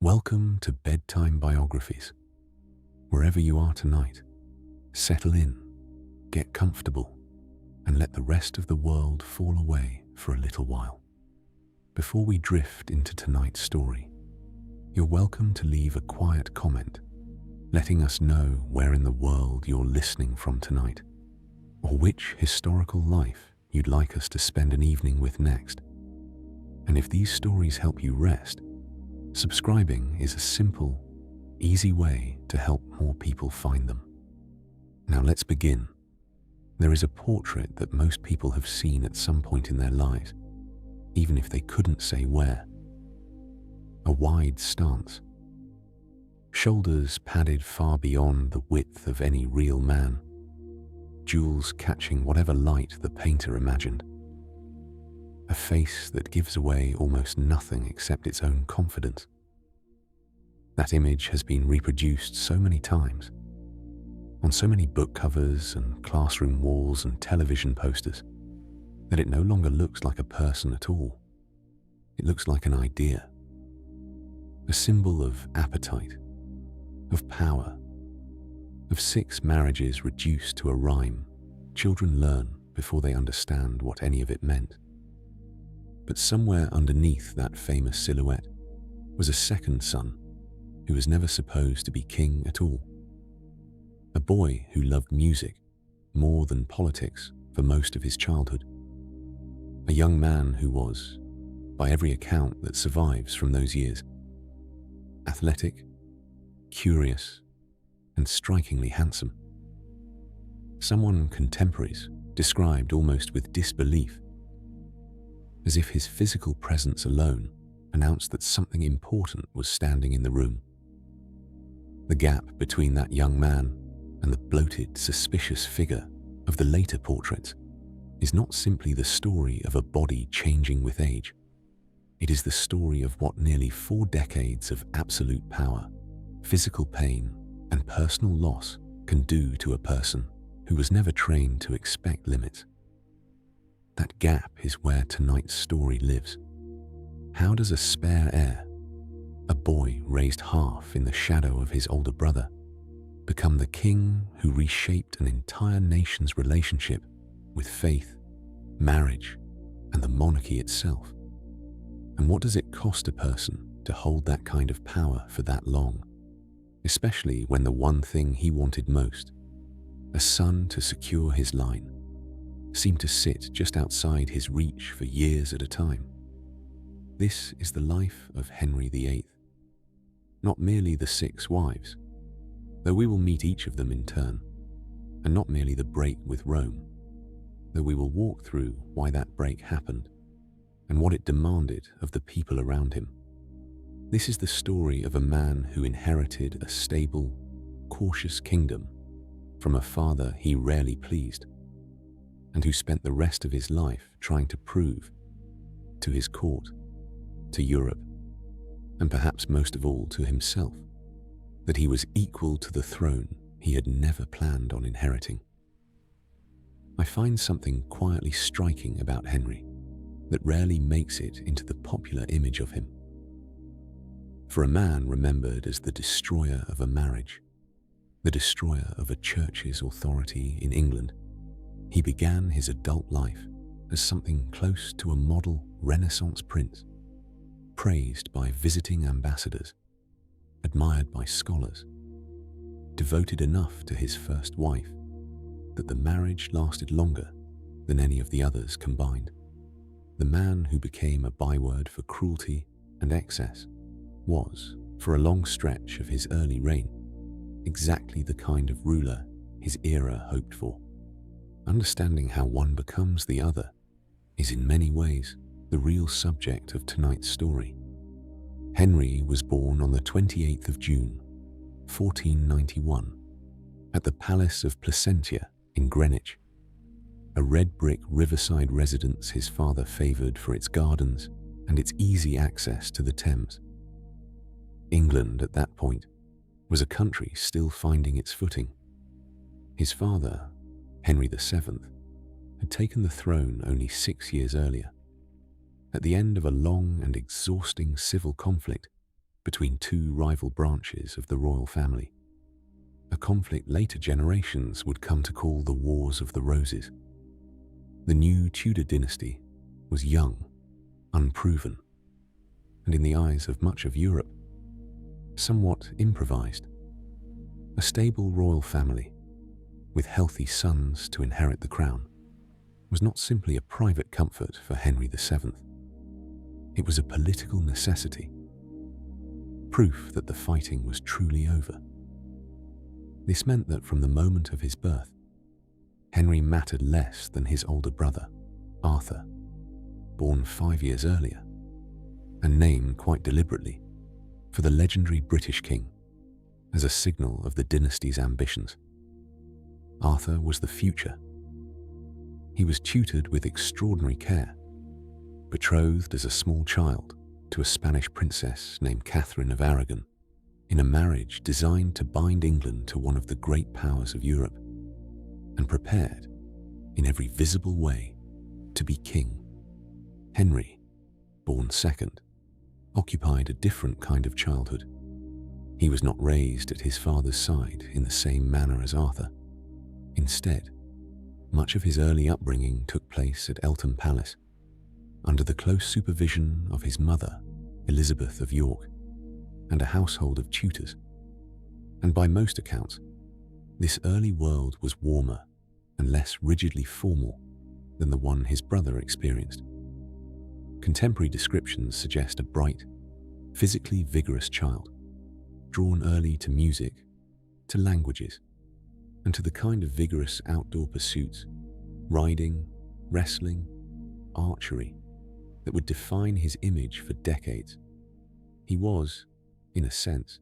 Welcome to Bedtime Biographies. Wherever you are tonight, settle in, get comfortable, and let the rest of the world fall away for a little while. Before we drift into tonight's story, you're welcome to leave a quiet comment, letting us know where in the world you're listening from tonight, or which historical life you'd like us to spend an evening with next. And if these stories help you rest, subscribing is a simple, easy way to help more people find them. Now let's begin. There is a portrait that most people have seen at some point in their lives, even if they couldn't say where. A wide stance. Shoulders padded far beyond the width of any real man. Jewels catching whatever light the painter imagined. A face that gives away almost nothing except its own confidence. That image has been reproduced so many times, on so many book covers and classroom walls and television posters, that it no longer looks like a person at all. It looks like an idea, a symbol of appetite, of power, of 6 marriages reduced to a rhyme children learn before they understand what any of it meant. But somewhere underneath that famous silhouette was a second son who was never supposed to be king at all. A boy who loved music more than politics for most of his childhood. A young man who was, by every account that survives from those years, athletic, curious, and strikingly handsome. Someone contemporaries described almost with disbelief, as if his physical presence alone announced that something important was standing in the room. The gap between that young man and the bloated, suspicious figure of the later portraits is not simply the story of a body changing with age. It is the story of what nearly 4 decades of absolute power, physical pain, and personal loss can do to a person who was never trained to expect limits. That gap is where tonight's story lives. How does a spare heir, a boy raised half in the shadow of his older brother, become the king who reshaped an entire nation's relationship with faith, marriage, and the monarchy itself? And what does it cost a person to hold that kind of power for that long, especially when the one thing he wanted most, a son to secure his line, seemed to sit just outside his reach for years at a time? This is the life of Henry VIII. Not merely the 6 wives, though we will meet each of them in turn, and not merely the break with Rome, though we will walk through why that break happened and what it demanded of the people around him. This is the story of a man who inherited a stable, cautious kingdom from a father he rarely pleased, and who spent the rest of his life trying to prove to his court, to Europe, and perhaps most of all to himself, that he was equal to the throne he had never planned on inheriting. I find something quietly striking about Henry that rarely makes it into the popular image of him. For a man remembered as the destroyer of a marriage, the destroyer of a church's authority in England, he began his adult life as something close to a model Renaissance prince, praised by visiting ambassadors, admired by scholars, devoted enough to his first wife that the marriage lasted longer than any of the others combined. The man who became a byword for cruelty and excess was, for a long stretch of his early reign, exactly the kind of ruler his era hoped for. Understanding how one becomes the other is in many ways the real subject of tonight's story. Henry was born on the 28th of June, 1491, at the Palace of Placentia in Greenwich, a red brick riverside residence his father favoured for its gardens and its easy access to the Thames. England at that point was a country still finding its footing. His father, Henry VII, had taken the throne only 6 years earlier. At the end of a long and exhausting civil conflict, between two rival branches of the royal family, a conflict later generations would come to call the Wars of the Roses. The new Tudor dynasty was young, unproven, and in the eyes of much of Europe, somewhat improvised. A stable royal family, with healthy sons to inherit the crown, was not simply a private comfort for Henry VII. It was a political necessity, proof that the fighting was truly over. This meant that from the moment of his birth, Henry mattered less than his older brother, Arthur, born 5 years earlier, and named quite deliberately for the legendary British king as a signal of the dynasty's ambitions. Arthur was the future. He was tutored with extraordinary care, betrothed as a small child to a Spanish princess named Catherine of Aragon, in a marriage designed to bind England to one of the great powers of Europe, and prepared, in every visible way, to be king. Henry, born second, occupied a different kind of childhood. He was not raised at his father's side in the same manner as Arthur. Instead, much of his early upbringing took place at Eltham Palace, under the close supervision of his mother, Elizabeth of York, and a household of tutors. And by most accounts, this early world was warmer and less rigidly formal than the one his brother experienced. Contemporary descriptions suggest a bright, physically vigorous child, drawn early to music, to languages, and to the kind of vigorous outdoor pursuits, riding, wrestling, archery, that would define his image for decades. He was, in a sense,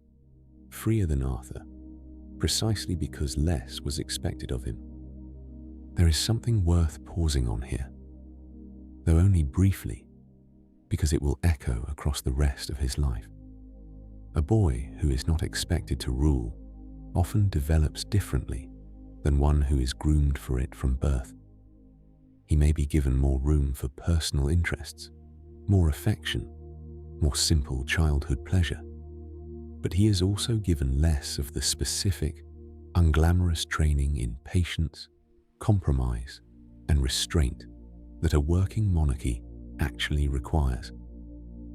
freer than Arthur, precisely because less was expected of him. There is something worth pausing on here, though only briefly, because it will echo across the rest of his life. A boy who is not expected to rule often develops differently than one who is groomed for it from birth. He may be given more room for personal interests, more affection, more simple childhood pleasure, but he is also given less of the specific, unglamorous training in patience, compromise, and restraint that a working monarchy actually requires.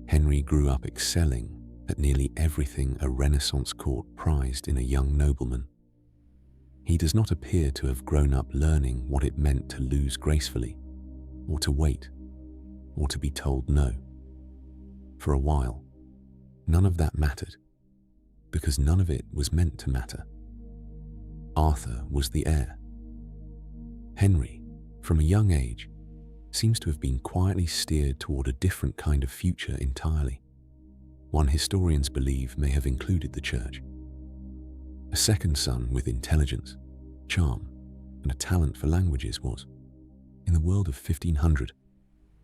Henry grew up excelling at nearly everything a Renaissance court prized in a young nobleman. He does not appear to have grown up learning what it meant to lose gracefully, or to wait, or to be told no. For a while, none of that mattered, because none of it was meant to matter. Arthur was the heir. Henry, from a young age, seems to have been quietly steered toward a different kind of future entirely, one historians believe may have included the church. A second son with intelligence, charm, and a talent for languages was, in the world of 1500,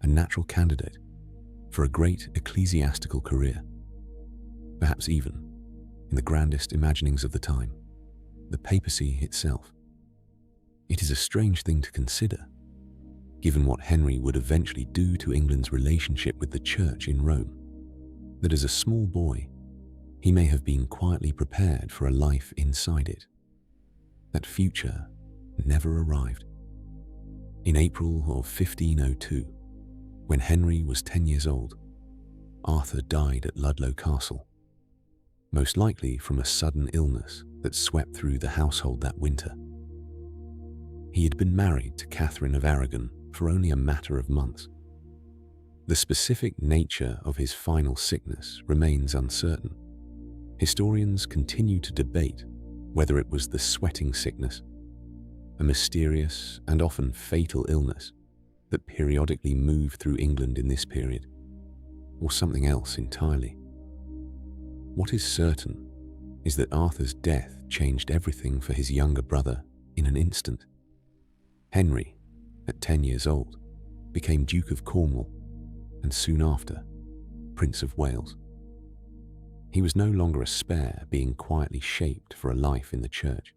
a natural candidate for a great ecclesiastical career. Perhaps even, in the grandest imaginings of the time, the papacy itself. It is a strange thing to consider, given what Henry would eventually do to England's relationship with the church in Rome, that as a small boy, he may have been quietly prepared for a life inside it. That future never arrived. In April of 1502, when Henry was 10 years old, Arthur died at Ludlow Castle, most likely from a sudden illness that swept through the household that winter. He had been married to Catherine of Aragon for only a matter of months. The specific nature of his final sickness remains uncertain. Historians continue to debate whether it was the sweating sickness, a mysterious and often fatal illness that periodically moved through England in this period, or something else entirely. What is certain is that Arthur's death changed everything for his younger brother in an instant. Henry, at 10 years old, became Duke of Cornwall, and soon after, Prince of Wales. He was no longer a spare being quietly shaped for a life in the church.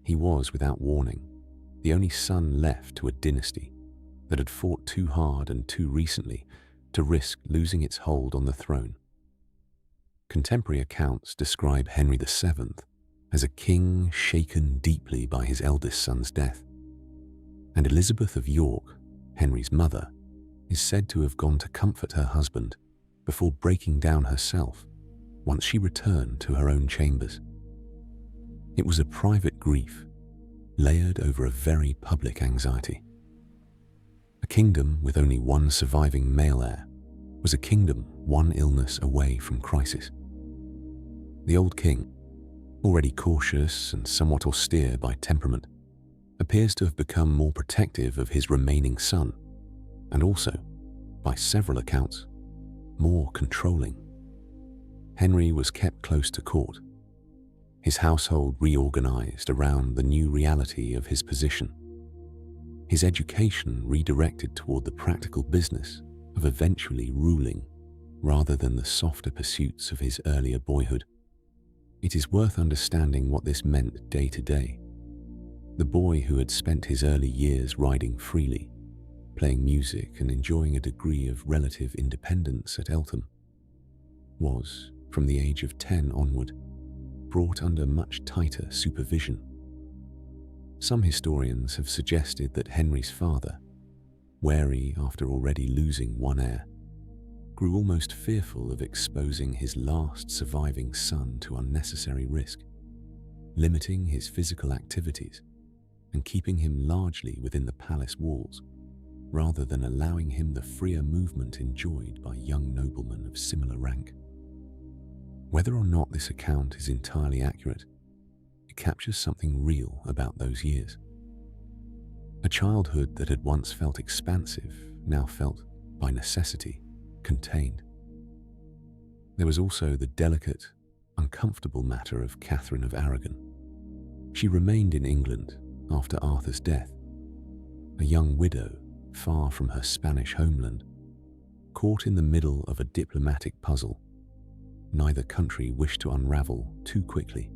He was, without warning, the only son left to a dynasty that had fought too hard and too recently to risk losing its hold on the throne. Contemporary accounts describe Henry VII as a king shaken deeply by his eldest son's death, and Elizabeth of York, Henry's mother, is said to have gone to comfort her husband before breaking down herself once she returned to her own chambers. It was a private grief layered over a very public anxiety. A kingdom with only one surviving male heir was a kingdom one illness away from crisis. The old king, already cautious and somewhat austere by temperament, appears to have become more protective of his remaining son, and also, by several accounts, more controlling. Henry was kept close to court, his household reorganized around the new reality of his position, his education redirected toward the practical business of eventually ruling rather than the softer pursuits of his earlier boyhood. It is worth understanding what this meant day to day. The boy who had spent his early years riding freely, playing music and enjoying a degree of relative independence at Eltham, was, from the age of 10 onward, brought under much tighter supervision. Some historians have suggested that Henry's father, wary after already losing one heir, grew almost fearful of exposing his last surviving son to unnecessary risk, limiting his physical activities and keeping him largely within the palace walls, rather than allowing him the freer movement enjoyed by young noblemen of similar rank. Whether or not this account is entirely accurate, it captures something real about those years. A childhood that had once felt expansive now felt, by necessity, contained. There was also the delicate, uncomfortable matter of Catherine of Aragon. She remained in England after Arthur's death, a young widow far from her Spanish homeland, caught in the middle of a diplomatic puzzle neither country wished to unravel too quickly.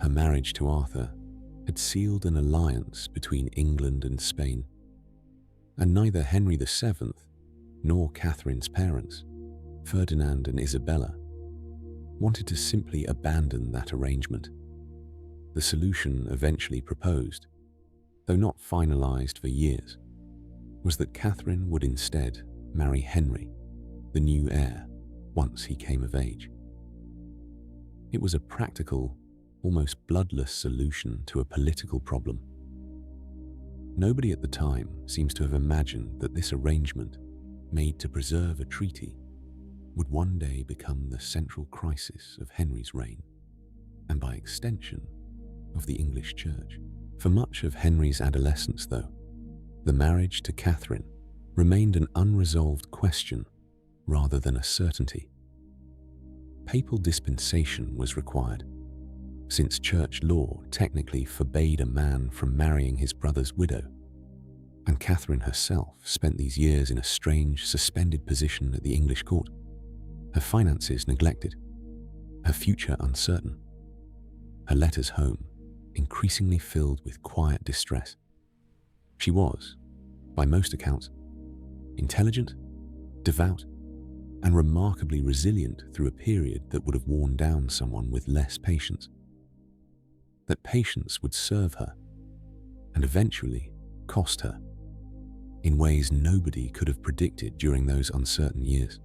Her marriage to Arthur had sealed an alliance between England and Spain, and neither Henry VII nor Catherine's parents, Ferdinand and Isabella, wanted to simply abandon that arrangement. The solution eventually proposed, though not finalized for years, was that Catherine would instead marry Henry, the new heir, once he came of age. It was a practical, almost bloodless solution to a political problem. Nobody at the time seems to have imagined that this arrangement, made to preserve a treaty, would one day become the central crisis of Henry's reign, and by extension, of the English Church. For much of Henry's adolescence, though, the marriage to Catherine remained an unresolved question rather than a certainty. Papal dispensation was required, since church law technically forbade a man from marrying his brother's widow, and Catherine herself spent these years in a strange, suspended position at the English court, her finances neglected, her future uncertain, her letters home increasingly filled with quiet distress. She was, by most accounts, intelligent, devout, and remarkably resilient through a period that would have worn down someone with less patience. That patience would serve her, and eventually cost her, in ways nobody could have predicted during those uncertain years.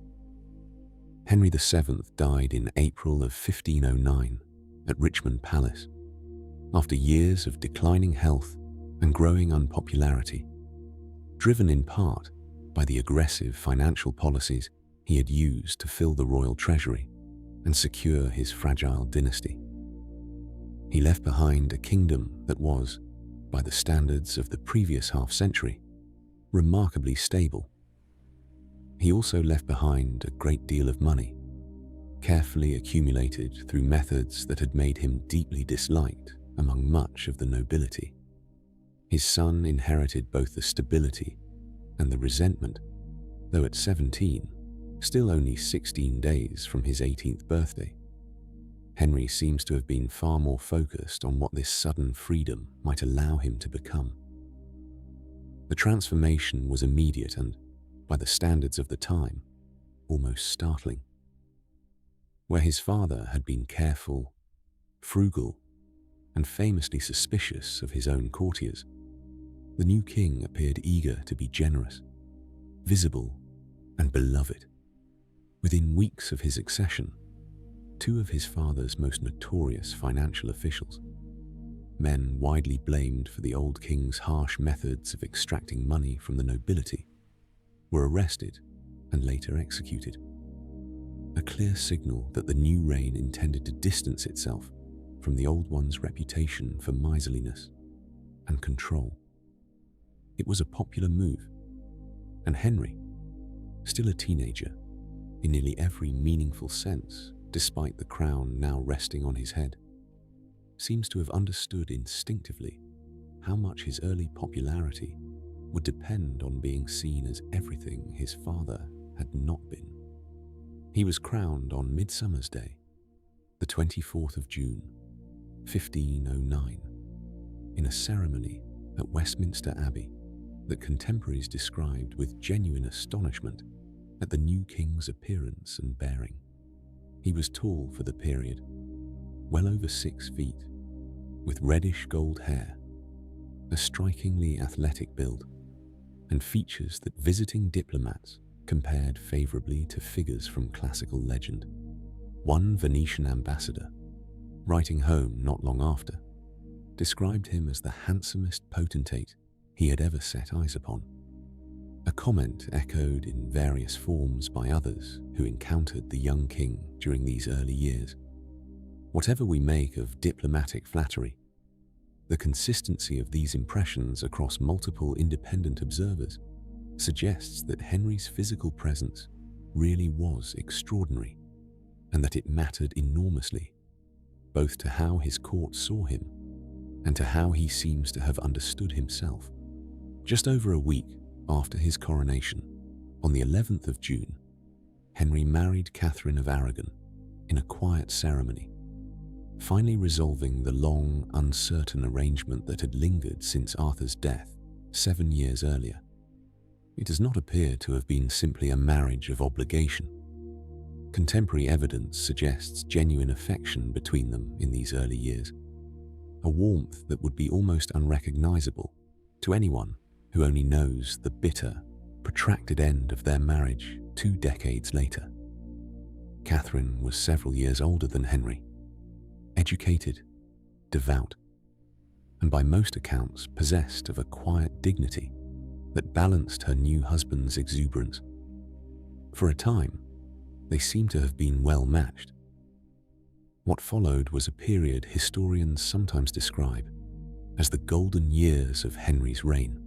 Henry VII died in April of 1509 at Richmond Palace, after years of declining health and growing unpopularity, driven in part by the aggressive financial policies he had used to fill the royal treasury and secure his fragile dynasty. He left behind a kingdom that was, by the standards of the previous half-century, remarkably stable. He also left behind a great deal of money, carefully accumulated through methods that had made him deeply disliked among much of the nobility. His son inherited both the stability and the resentment, though at 17, still only 16 days from his 18th birthday. Henry seems to have been far more focused on what this sudden freedom might allow him to become. The transformation was immediate and, by the standards of the time, almost startling. Where his father had been careful, frugal, and famously suspicious of his own courtiers, the new king appeared eager to be generous, visible, and beloved. Within weeks of his accession, two of his father's most notorious financial officials, men widely blamed for the old king's harsh methods of extracting money from the nobility, were arrested and later executed. A clear signal that the new reign intended to distance itself from the old one's reputation for miserliness and control. It was a popular move, and Henry, still a teenager in nearly every meaningful sense, despite the crown now resting on his head, seems to have understood instinctively how much his early popularity would depend on being seen as everything his father had not been. He was crowned on Midsummer's Day, the 24th of June, 1509, in a ceremony at Westminster Abbey that contemporaries described with genuine astonishment at the new king's appearance and bearing. He was tall for the period, well over 6 feet, with reddish gold hair, a strikingly athletic build, and features that visiting diplomats compared favorably to figures from classical legend. One Venetian ambassador, writing home not long after, described him as the handsomest potentate he had ever set eyes upon, a comment echoed in various forms by others who encountered the young king during these early years. Whatever we make of diplomatic flattery, the consistency of these impressions across multiple independent observers suggests that Henry's physical presence really was extraordinary, and that it mattered enormously, both to how his court saw him and to how he seems to have understood himself. Just over a week after his coronation, on the 11th of June, Henry married Catherine of Aragon in a quiet ceremony, finally resolving the long, uncertain arrangement that had lingered since Arthur's death 7 years earlier. It does not appear to have been simply a marriage of obligation. Contemporary evidence suggests genuine affection between them in these early years, a warmth that would be almost unrecognizable to anyone who only knows the bitter, protracted end of their marriage 2 decades later. Catherine was several years older than Henry, educated, devout, and by most accounts possessed of a quiet dignity that balanced her new husband's exuberance. For a time, they seem to have been well matched. What followed was a period historians sometimes describe as the golden years of Henry's reign,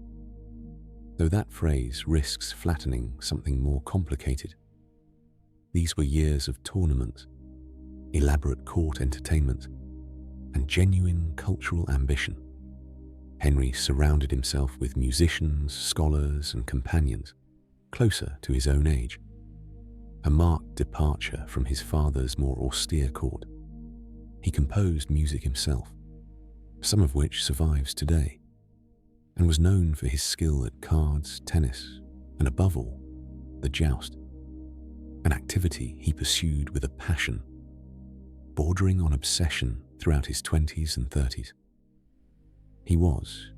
though that phrase risks flattening something more complicated. These were years of tournaments, elaborate court entertainment, and genuine cultural ambition. Henry surrounded himself with musicians, scholars, and companions closer to his own age, a marked departure from his father's more austere court. He composed music himself, some of which survives today, and was known for his skill at cards, tennis, and above all, the joust, an activity he pursued with a passion, bordering on obsession throughout his 20s and 30s. He was,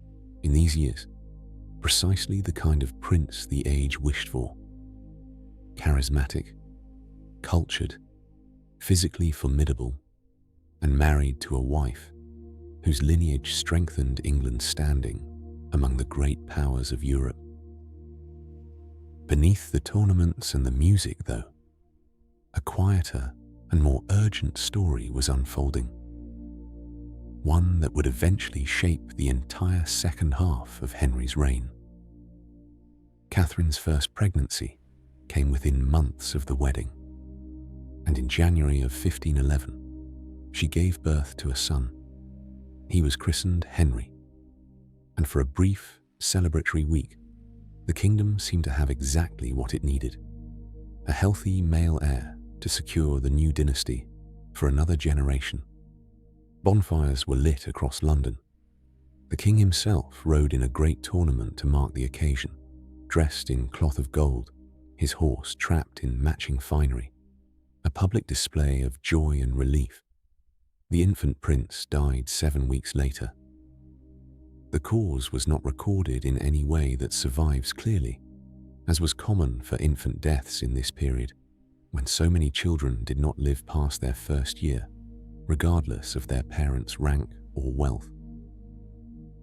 in these years, precisely the kind of prince the age wished for: charismatic, cultured, physically formidable, and married to a wife whose lineage strengthened England's standing among the great powers of Europe. Beneath the tournaments and the music, though, a quieter and more urgent story was unfolding, one that would eventually shape the entire second half of Henry's reign. Catherine's first pregnancy came within months of the wedding, and in January of 1511, she gave birth to a son. He was christened Henry, and for a brief, celebratory week, the kingdom seemed to have exactly what it needed: a healthy male heir to secure the new dynasty for another generation. Bonfires were lit across London. The king himself rode in a great tournament to mark the occasion, dressed in cloth of gold, his horse trapped in matching finery, a public display of joy and relief. The infant prince died 7 weeks later. The cause was not recorded in any way that survives clearly, as was common for infant deaths in this period, when so many children did not live past their first year, regardless of their parents' rank or wealth.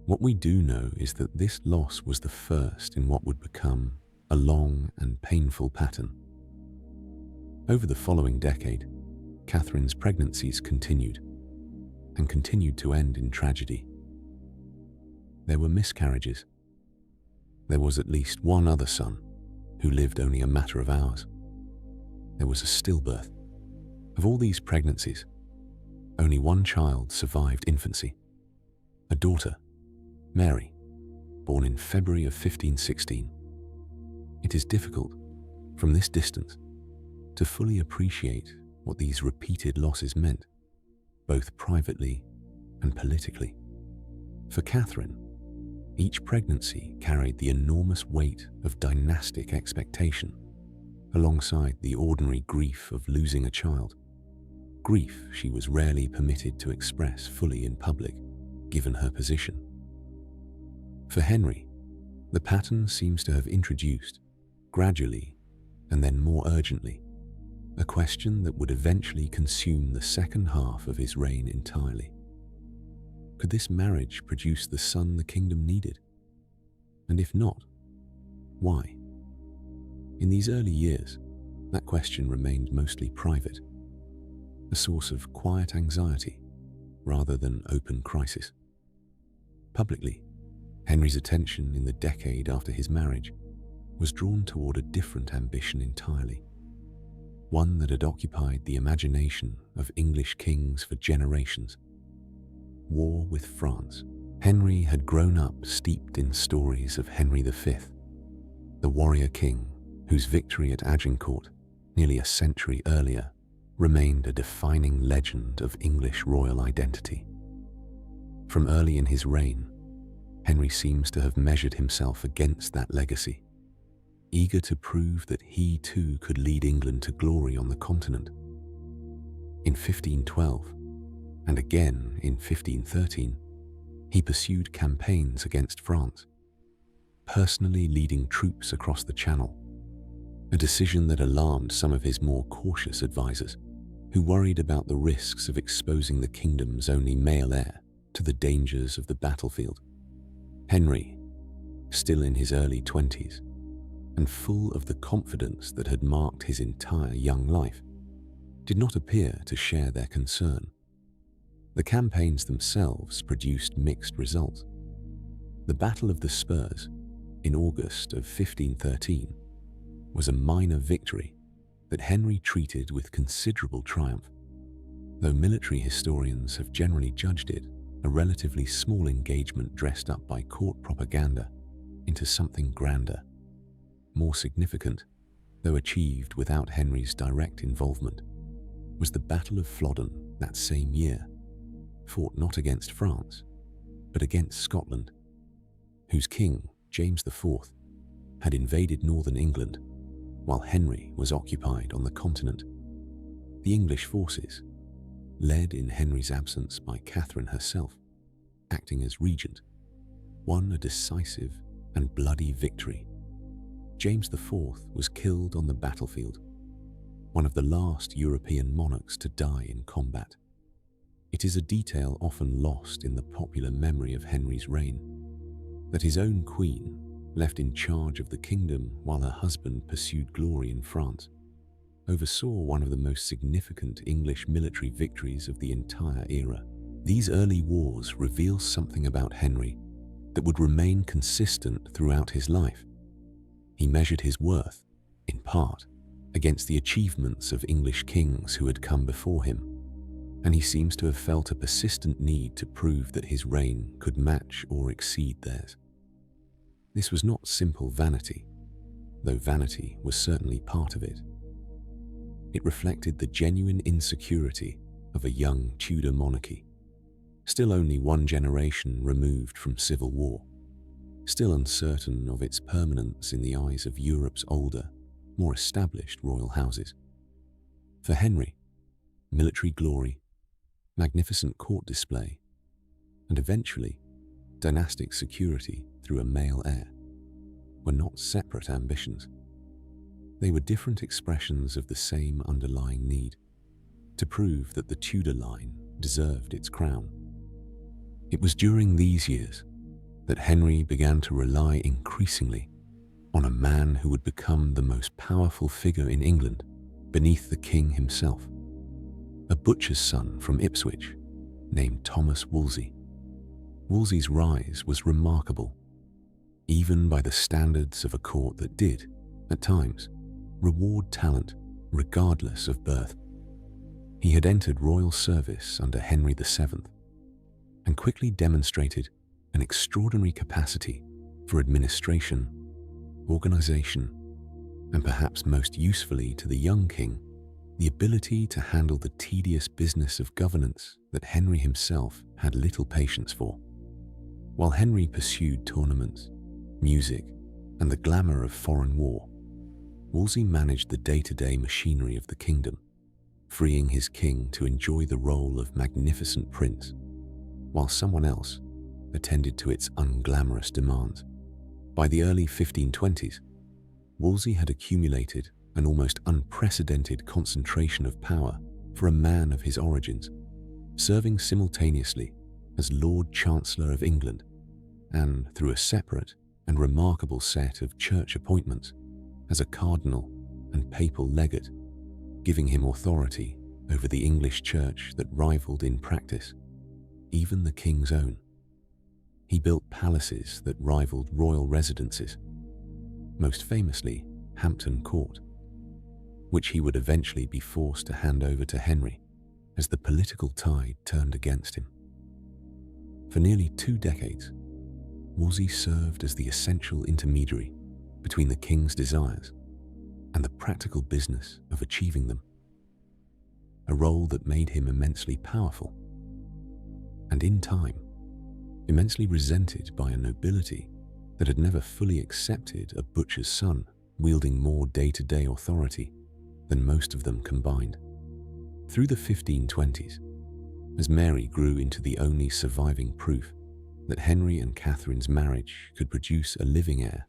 What we do know is that this loss was the first in what would become a long and painful pattern. Over the following decade, Catherine's pregnancies continued to end in tragedy. There were miscarriages. There was at least one other son who lived only a matter of hours. There was a stillbirth. Of all these pregnancies, only one child survived infancy, a daughter, Mary, born in February of 1516. It is difficult, from this distance, to fully appreciate what these repeated losses meant, both privately and politically. For Catherine, each pregnancy carried the enormous weight of dynastic expectation, alongside the ordinary grief of losing a child, grief she was rarely permitted to express fully in public, given her position. For Henry, the pattern seems to have introduced, gradually and then more urgently, a question that would eventually consume the second half of his reign entirely. Could this marriage produce the son the kingdom needed? And if not, why? In these early years, that question remained mostly private, a source of quiet anxiety rather than open crisis. Publicly, Henry's attention in the decade after his marriage was drawn toward a different ambition entirely, one that had occupied the imagination of English kings for generations: war with France. Henry had grown up steeped in stories of Henry V, the warrior king whose victory at Agincourt, nearly a century earlier, remained a defining legend of English royal identity. From early in his reign, Henry seems to have measured himself against that legacy, eager to prove that he too could lead England to glory on the continent. In 1512, and again in 1513, he pursued campaigns against France, personally leading troops across the Channel, a decision that alarmed some of his more cautious advisors, who worried about the risks of exposing the kingdom's only male heir to the dangers of the battlefield. Henry, still in his early 20s, and full of the confidence that had marked his entire young life, did not appear to share their concern. The campaigns themselves produced mixed results. The Battle of the Spurs, in August of 1513, was a minor victory that Henry treated with considerable triumph, though military historians have generally judged it a relatively small engagement dressed up by court propaganda into something grander, more significant, though achieved without Henry's direct involvement, was the Battle of Flodden that same year, fought not against France, but against Scotland, whose king, James IV, had invaded northern England while Henry was occupied on the continent. The English forces, led in Henry's absence by Catherine herself, acting as regent, won a decisive and bloody victory. James IV was killed on the battlefield, one of the last European monarchs to die in combat. It is a detail often lost in the popular memory of Henry's reign, that his own queen, left in charge of the kingdom while her husband pursued glory in France, oversaw one of the most significant English military victories of the entire era. These early wars reveal something about Henry that would remain consistent throughout his life. He measured his worth, in part, against the achievements of English kings who had come before him, and he seems to have felt a persistent need to prove that his reign could match or exceed theirs. This was not simple vanity, though vanity was certainly part of it. It reflected the genuine insecurity of a young Tudor monarchy, still only one generation removed from civil war, still uncertain of its permanence in the eyes of Europe's older, more established royal houses. For Henry, military glory, magnificent court display, and eventually dynastic security through a male heir were not separate ambitions. They were different expressions of the same underlying need to prove that the Tudor line deserved its crown. It was during these years that Henry began to rely increasingly on a man who would become the most powerful figure in England beneath the king himself, a butcher's son from Ipswich named Thomas Wolsey. Wolsey's rise was remarkable, even by the standards of a court that did, at times, reward talent regardless of birth. He had entered royal service under Henry VII and quickly demonstrated an extraordinary capacity for administration, organization, and perhaps most usefully to the young king, the ability to handle the tedious business of governance that Henry himself had little patience for. While Henry pursued tournaments, music, and the glamour of foreign war, Wolsey managed the day-to-day machinery of the kingdom, freeing his king to enjoy the role of magnificent prince, while someone else attended to its unglamorous demands. By the early 1520s, Wolsey had accumulated an almost unprecedented concentration of power for a man of his origins, serving simultaneously as Lord Chancellor of England and, through a separate and remarkable set of church appointments, as a cardinal and papal legate, giving him authority over the English church that rivaled in practice even the king's own. He built palaces that rivaled royal residences, most famously Hampton Court, which he would eventually be forced to hand over to Henry as the political tide turned against him. For nearly 2 decades, Wolsey served as the essential intermediary between the king's desires and the practical business of achieving them, a role that made him immensely powerful and, in time, immensely resented by a nobility that had never fully accepted a butcher's son wielding more day-to-day authority than most of them combined. Through the 1520s, as Mary grew into the only surviving proof that Henry and Catherine's marriage could produce a living heir,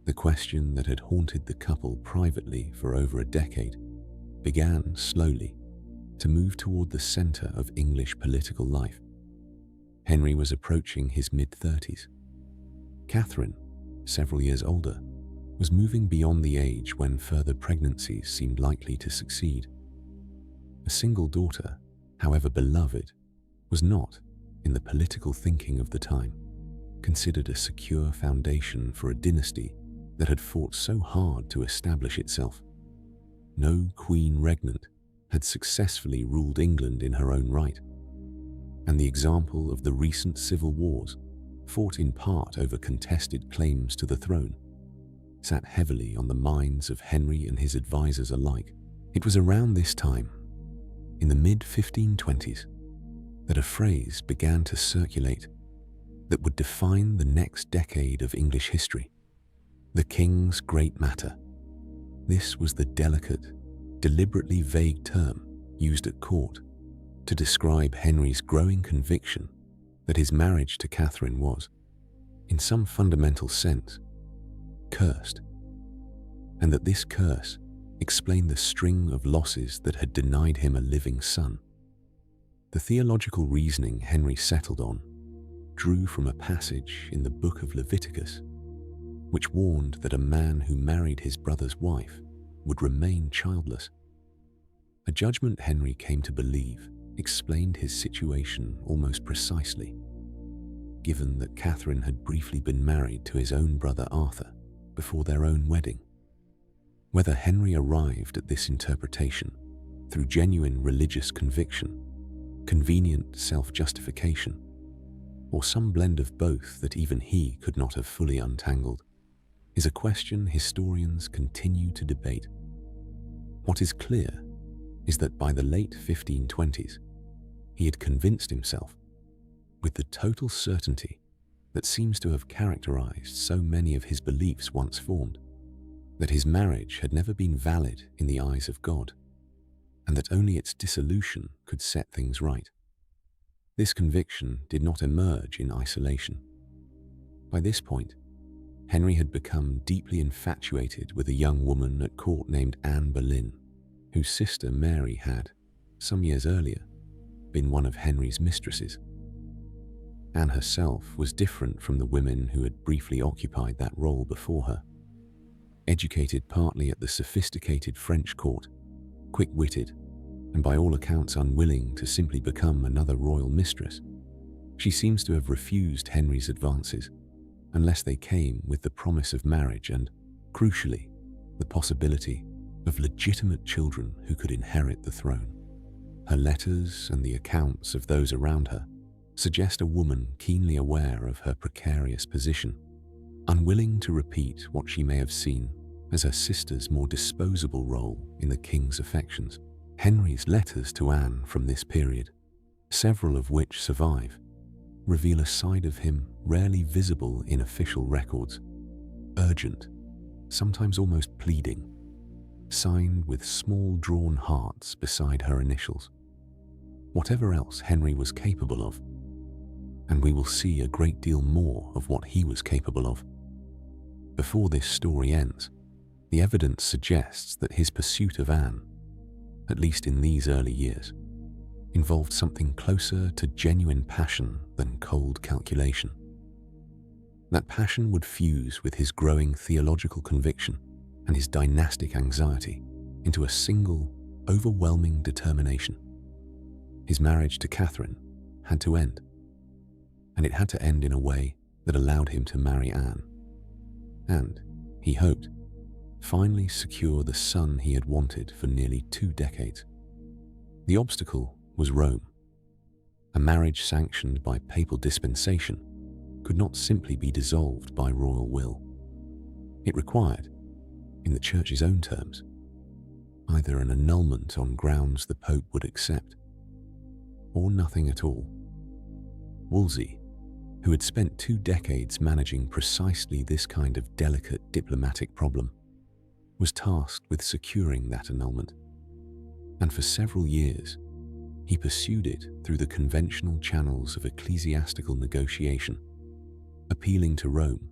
the question that had haunted the couple privately for over a decade began slowly to move toward the center of English political life. Henry was approaching his mid-30s. Catherine, several years older, was moving beyond the age when further pregnancies seemed likely to succeed. A single daughter, however beloved, was not, in the political thinking of the time, considered a secure foundation for a dynasty that had fought so hard to establish itself. No queen regnant had successfully ruled England in her own right, and the example of the recent civil wars, fought in part over contested claims to the throne, sat heavily on the minds of Henry and his advisors alike. It was around this time, in the mid-1520s, that a phrase began to circulate that would define the next decade of English history: the king's great matter. This was the delicate, deliberately vague term used at court to describe Henry's growing conviction that his marriage to Catherine was, in some fundamental sense, cursed, and that this curse explained the string of losses that had denied him a living son. The theological reasoning Henry settled on drew from a passage in the book of Leviticus, which warned that a man who married his brother's wife would remain childless. A judgment Henry came to believe explained his situation almost precisely, given that Catherine had briefly been married to his own brother Arthur before their own wedding. Whether Henry arrived at this interpretation through genuine religious conviction, convenient self-justification, or some blend of both that even he could not have fully untangled, is a question historians continue to debate. What is clear is that by the late 1520s, he had convinced himself, with the total certainty that seems to have characterized so many of his beliefs once formed, that his marriage had never been valid in the eyes of God, and that only its dissolution could set things right. This conviction did not emerge in isolation. By this point, Henry had become deeply infatuated with a young woman at court named Anne Boleyn, whose sister Mary had, some years earlier, been one of Henry's mistresses. Anne herself was different from the women who had briefly occupied that role before her. Educated partly at the sophisticated French court, quick-witted, and by all accounts unwilling to simply become another royal mistress, she seems to have refused Henry's advances, unless they came with the promise of marriage and, crucially, the possibility of legitimate children who could inherit the throne. Her letters and the accounts of those around her suggest a woman keenly aware of her precarious position, unwilling to repeat what she may have seen as her sister's more disposable role in the king's affections. Henry's letters to Anne from this period, several of which survive, reveal a side of him rarely visible in official records, urgent, sometimes almost pleading, signed with small drawn hearts beside her initials. Whatever else Henry was capable of, and we will see a great deal more of what he was capable of. Before this story ends, the evidence suggests that his pursuit of Anne, at least in these early years, involved something closer to genuine passion than cold calculation. That passion would fuse with his growing theological conviction and his dynastic anxiety into a single, overwhelming determination. His marriage to Catherine had to end, and it had to end in a way that allowed him to marry Anne, and, he hoped, finally secure the son he had wanted for nearly 2 decades. The obstacle was Rome. A marriage sanctioned by papal dispensation could not simply be dissolved by royal will. It required, in the Church's own terms, either an annulment on grounds the Pope would accept, or nothing at all. Wolsey, who had spent 2 decades managing precisely this kind of delicate diplomatic problem, was tasked with securing that annulment, and for several years he pursued it through the conventional channels of ecclesiastical negotiation, appealing to Rome,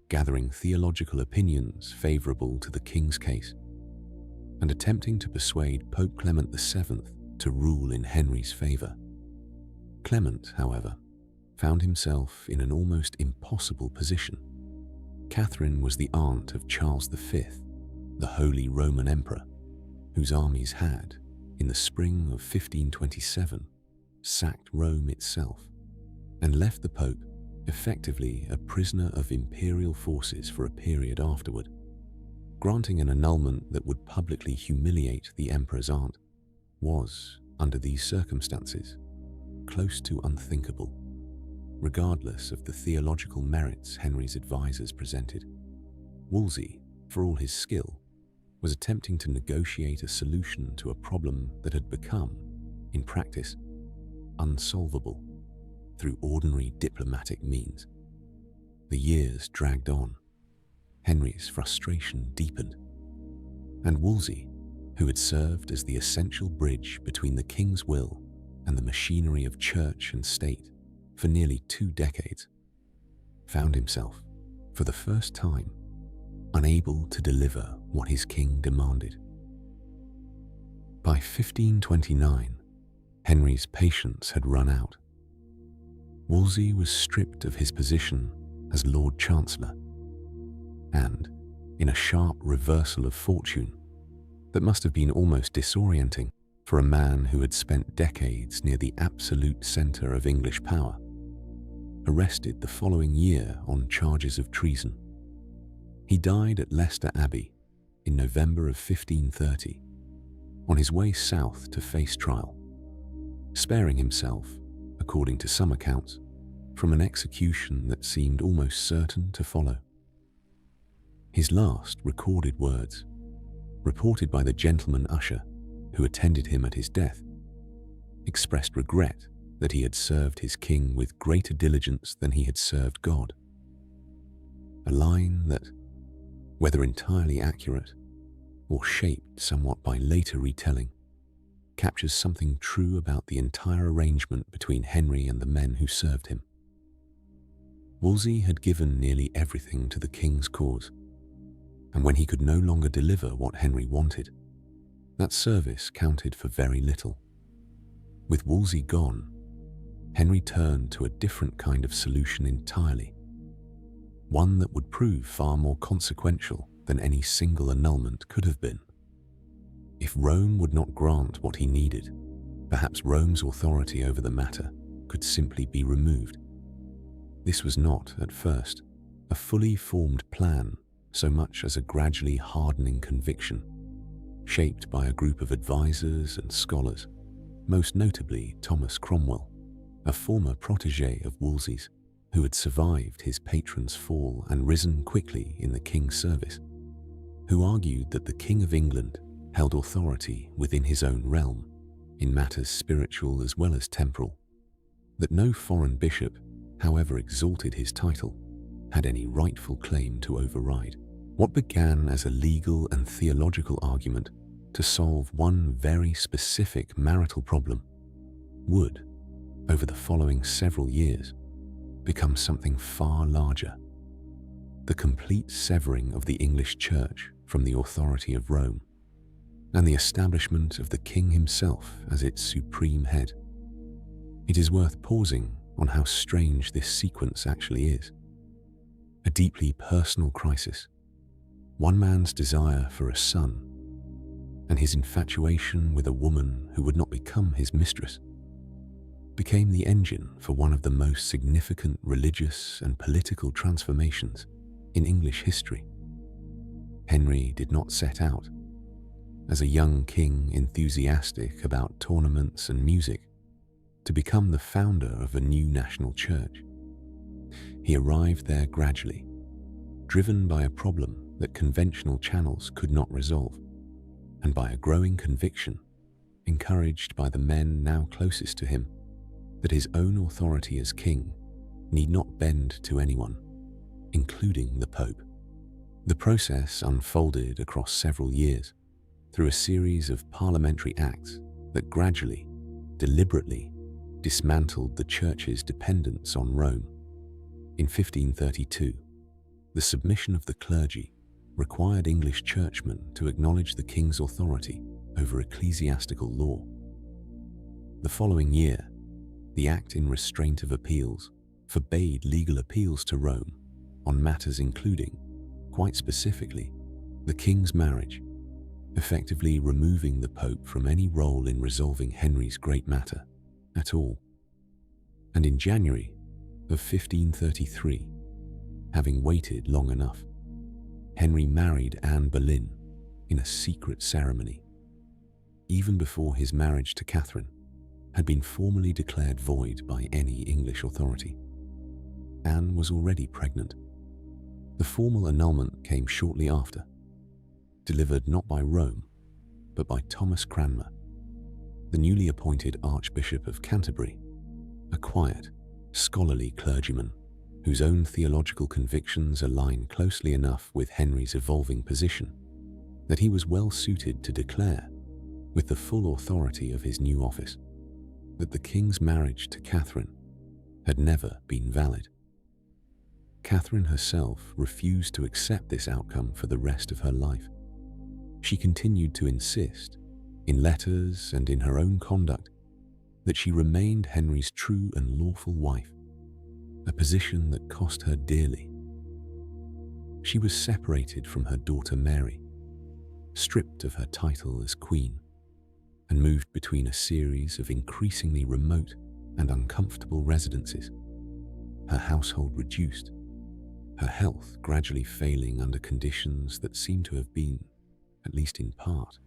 gathering theological opinions favorable to the king's case, and attempting to persuade Pope Clement VII to rule in Henry's favor. Clement, however, found himself in an almost impossible position. Catherine was the aunt of Charles V, the Holy Roman Emperor, whose armies had, in the spring of 1527, sacked Rome itself and left the Pope effectively a prisoner of imperial forces for a period afterward. Granting an annulment that would publicly humiliate the emperor's aunt was, under these circumstances, close to unthinkable, regardless of the theological merits Henry's advisors presented. Wolsey, for all his skill, was attempting to negotiate a solution to a problem that had become, in practice, unsolvable through ordinary diplomatic means. The years dragged on. Henry's frustration deepened, and Wolsey, who had served as the essential bridge between the king's will and the machinery of church and state for nearly 2 decades, found himself, for the first time, unable to deliver what his king demanded. By 1529, Henry's patience had run out. Wolsey was stripped of his position as Lord Chancellor, and, in a sharp reversal of fortune that must have been almost disorienting for a man who had spent decades near the absolute centre of English power, arrested the following year on charges of treason. He died at Leicester Abbey in November of 1530, on his way south to face trial, sparing himself, according to some accounts, from an execution that seemed almost certain to follow. His last recorded words, reported by the gentleman usher who attended him at his death, expressed regret that he had served his king with greater diligence than he had served God. A line that, whether entirely accurate or shaped somewhat by later retelling, captures something true about the entire arrangement between Henry and the men who served him. Wolsey had given nearly everything to the king's cause, and when he could no longer deliver what Henry wanted, that service counted for very little. With Wolsey gone, Henry turned to a different kind of solution entirely, one that would prove far more consequential than any single annulment could have been. If Rome would not grant what he needed, perhaps Rome's authority over the matter could simply be removed. This was not, at first, a fully formed plan so much as a gradually hardening conviction, shaped by a group of advisors and scholars, most notably Thomas Cromwell, a former protégé of Wolsey's, who had survived his patron's fall and risen quickly in the king's service, who argued that the King of England held authority within his own realm, in matters spiritual as well as temporal, that no foreign bishop, however exalted his title, had any rightful claim to override. What began as a legal and theological argument to solve one very specific marital problem would, over the following several years, become something far larger: the complete severing of the English Church from the authority of Rome, and the establishment of the king himself as its supreme head. It is worth pausing on how strange this sequence actually is. A deeply personal crisis, one man's desire for a son, and his infatuation with a woman who would not become his mistress, became the engine for one of the most significant religious and political transformations in English history. Henry did not set out as a young king enthusiastic about tournaments and music to become the founder of a new national church. He arrived there gradually, driven by a problem that conventional channels could not resolve, and by a growing conviction, encouraged by the men now closest to him, that his own authority as king need not bend to anyone, including the Pope. The process unfolded across several years through a series of parliamentary acts that gradually, deliberately, dismantled the Church's dependence on Rome. In 1532, the submission of the clergy required English churchmen to acknowledge the king's authority over ecclesiastical law. The following year, the Act in Restraint of Appeals forbade legal appeals to Rome on matters including, quite specifically, the king's marriage, effectively removing the Pope from any role in resolving Henry's great matter at all. And in January of 1533, having waited long enough, Henry married Anne Boleyn in a secret ceremony, even before his marriage to Catherine had been formally declared void by any English authority. Anne was already pregnant. The formal annulment came shortly after, delivered not by Rome, but by Thomas Cranmer, the newly appointed Archbishop of Canterbury, a quiet, scholarly clergyman whose own theological convictions align closely enough with Henry's evolving position that he was well suited to declare, with the full authority of his new office, that the king's marriage to Catherine had never been valid. Catherine herself refused to accept this outcome for the rest of her life. She continued to insist, in letters and in her own conduct, that she remained Henry's true and lawful wife, a position that cost her dearly. She was separated from her daughter Mary, stripped of her title as queen, and moved between a series of increasingly remote and uncomfortable residences, her household reduced, her health gradually failing under conditions that seem to have been, at least in part,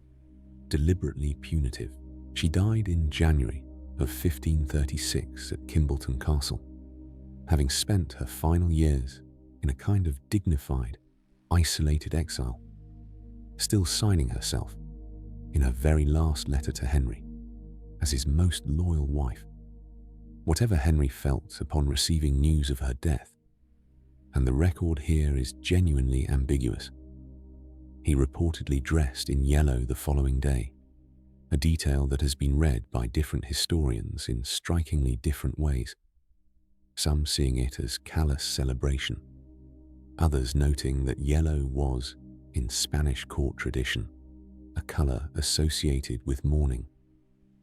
deliberately punitive. She died in January of 1536 at Kimbolton Castle, having spent her final years in a kind of dignified, isolated exile, still signing herself, in her very last letter to Henry, as his most loyal wife. Whatever Henry felt upon receiving news of her death, and the record here is genuinely ambiguous, he reportedly dressed in yellow the following day, a detail that has been read by different historians in strikingly different ways, some seeing it as callous celebration, others noting that yellow was, in Spanish court tradition, a colour associated with mourning,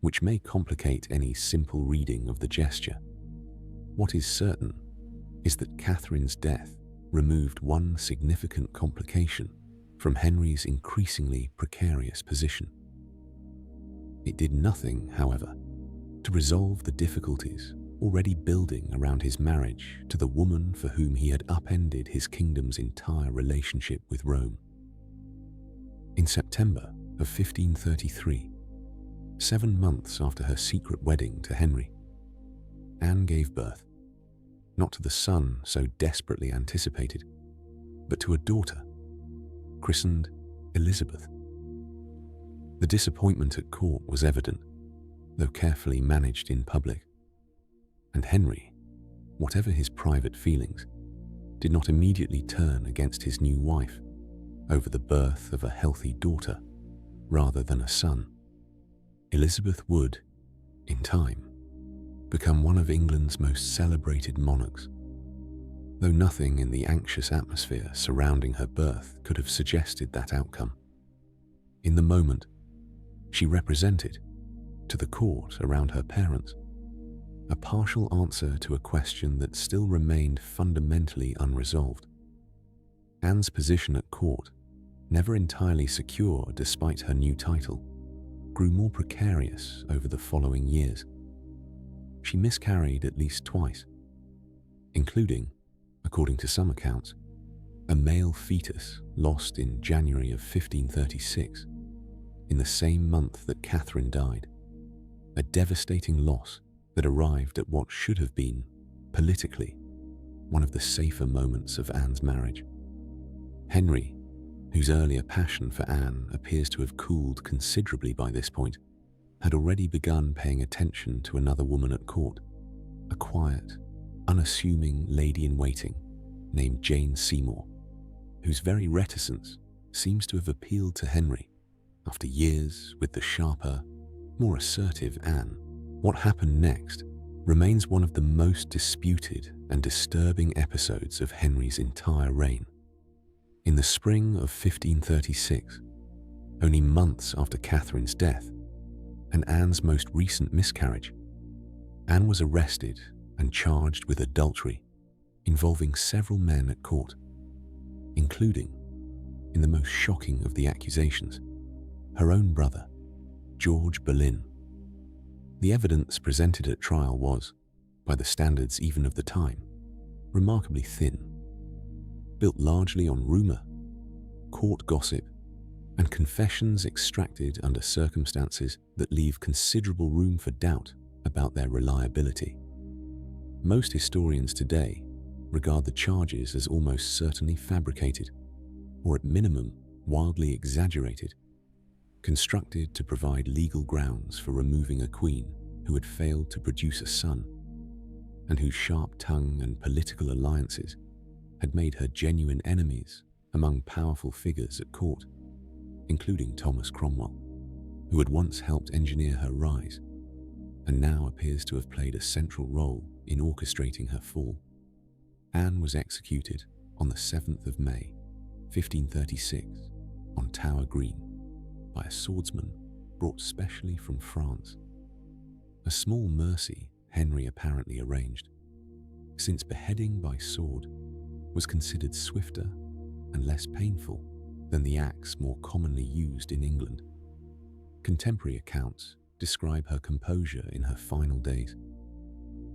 which may complicate any simple reading of the gesture. What is certain is that Catherine's death removed one significant complication from Henry's increasingly precarious position. It did nothing, however, to resolve the difficulties already building around his marriage to the woman for whom he had upended his kingdom's entire relationship with Rome. In September of 1533, 7 months after her secret wedding to Henry, Anne gave birth, not to the son so desperately anticipated, but to a daughter, christened Elizabeth. The disappointment at court was evident, though carefully managed in public, and Henry, whatever his private feelings, did not immediately turn against his new wife over the birth of a healthy daughter rather than a son. Elizabeth would, in time, become one of England's most celebrated monarchs, though nothing in the anxious atmosphere surrounding her birth could have suggested that outcome. In the moment, she represented, to the court around her parents, a partial answer to a question that still remained fundamentally unresolved. Anne's position at court, never entirely secure despite her new title, grew more precarious over the following years. She miscarried at least twice, including, according to some accounts, a male fetus lost in January of 1536, in the same month that Catherine died, a devastating loss that arrived at what should have been, politically, one of the safer moments of Anne's marriage. Henry, whose earlier passion for Anne appears to have cooled considerably by this point, had already begun paying attention to another woman at court, a quiet, unassuming lady-in-waiting named Jane Seymour, whose very reticence seems to have appealed to Henry after years with the sharper, more assertive Anne. What happened next remains one of the most disputed and disturbing episodes of Henry's entire reign. In the spring of 1536, only months after Catherine's death and Anne's most recent miscarriage, Anne was arrested and charged with adultery involving several men at court, including, in the most shocking of the accusations, her own brother, George Boleyn. The evidence presented at trial was, by the standards even of the time, remarkably thin, built largely on rumour, court gossip, and confessions extracted under circumstances that leave considerable room for doubt about their reliability. Most historians today regard the charges as almost certainly fabricated, or at minimum wildly exaggerated, constructed to provide legal grounds for removing a queen who had failed to produce a son, and whose sharp tongue and political alliances had made her genuine enemies among powerful figures at court, including Thomas Cromwell, who had once helped engineer her rise, and now appears to have played a central role in orchestrating her fall. Anne was executed on the 7th of May, 1536, on Tower Green, by a swordsman brought specially from France. A small mercy Henry apparently arranged, since beheading by sword was considered swifter and less painful than the axe more commonly used in England. Contemporary accounts describe her composure in her final days,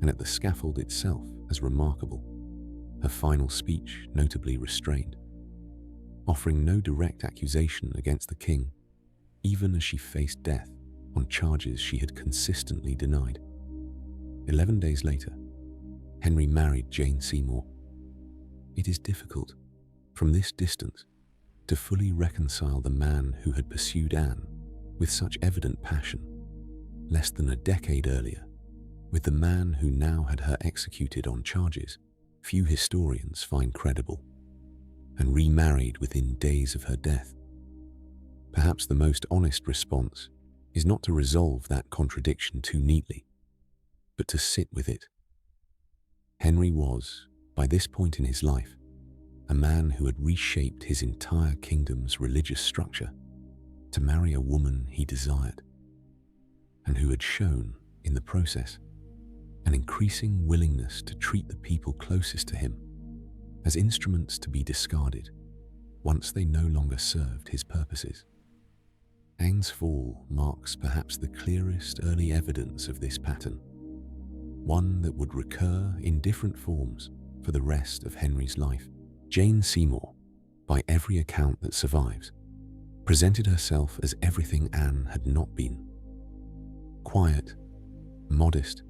and at the scaffold itself as remarkable, her final speech notably restrained, offering no direct accusation against the king, even as she faced death on charges she had consistently denied. 11 days later, Henry married Jane Seymour. It is difficult, from this distance, to fully reconcile the man who had pursued Anne with such evident passion, less than a decade earlier, with the man who now had her executed on charges few historians find credible, and remarried within days of her death. Perhaps the most honest response is not to resolve that contradiction too neatly, but to sit with it. Henry was, by this point in his life, a man who had reshaped his entire kingdom's religious structure to marry a woman he desired, and who had shown, in the process, an increasing willingness to treat the people closest to him as instruments to be discarded once they no longer served his purposes. Anne's fall marks perhaps the clearest early evidence of this pattern, one that would recur in different forms for the rest of Henry's life. Jane Seymour, by every account that survives, presented herself as everything Anne had not been. Quiet, modest,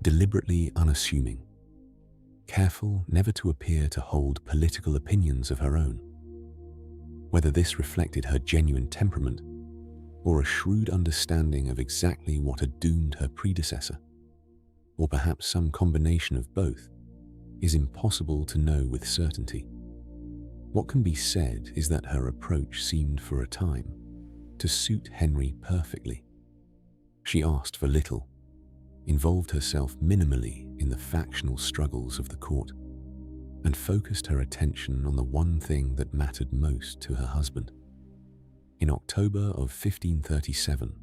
deliberately unassuming, careful never to appear to hold political opinions of her own. Whether this reflected her genuine temperament or a shrewd understanding of exactly what had doomed her predecessor, or perhaps some combination of both, is impossible to know with certainty. What can be said is that her approach seemed for a time to suit Henry perfectly. She asked for little, involved herself minimally in the factional struggles of the court, and focused her attention on the one thing that mattered most to her husband. In October of 1537,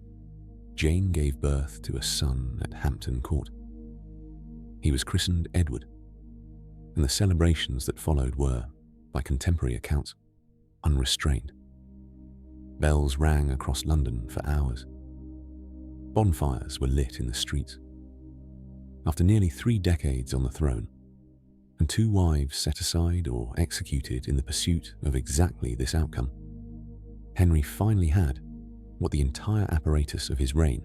Jane gave birth to a son at Hampton Court. He was christened Edward, and the celebrations that followed were, by contemporary accounts, unrestrained. Bells rang across London for hours. Bonfires were lit in the streets. After nearly 3 decades on the throne, and 2 wives set aside or executed in the pursuit of exactly this outcome, Henry finally had what the entire apparatus of his reign,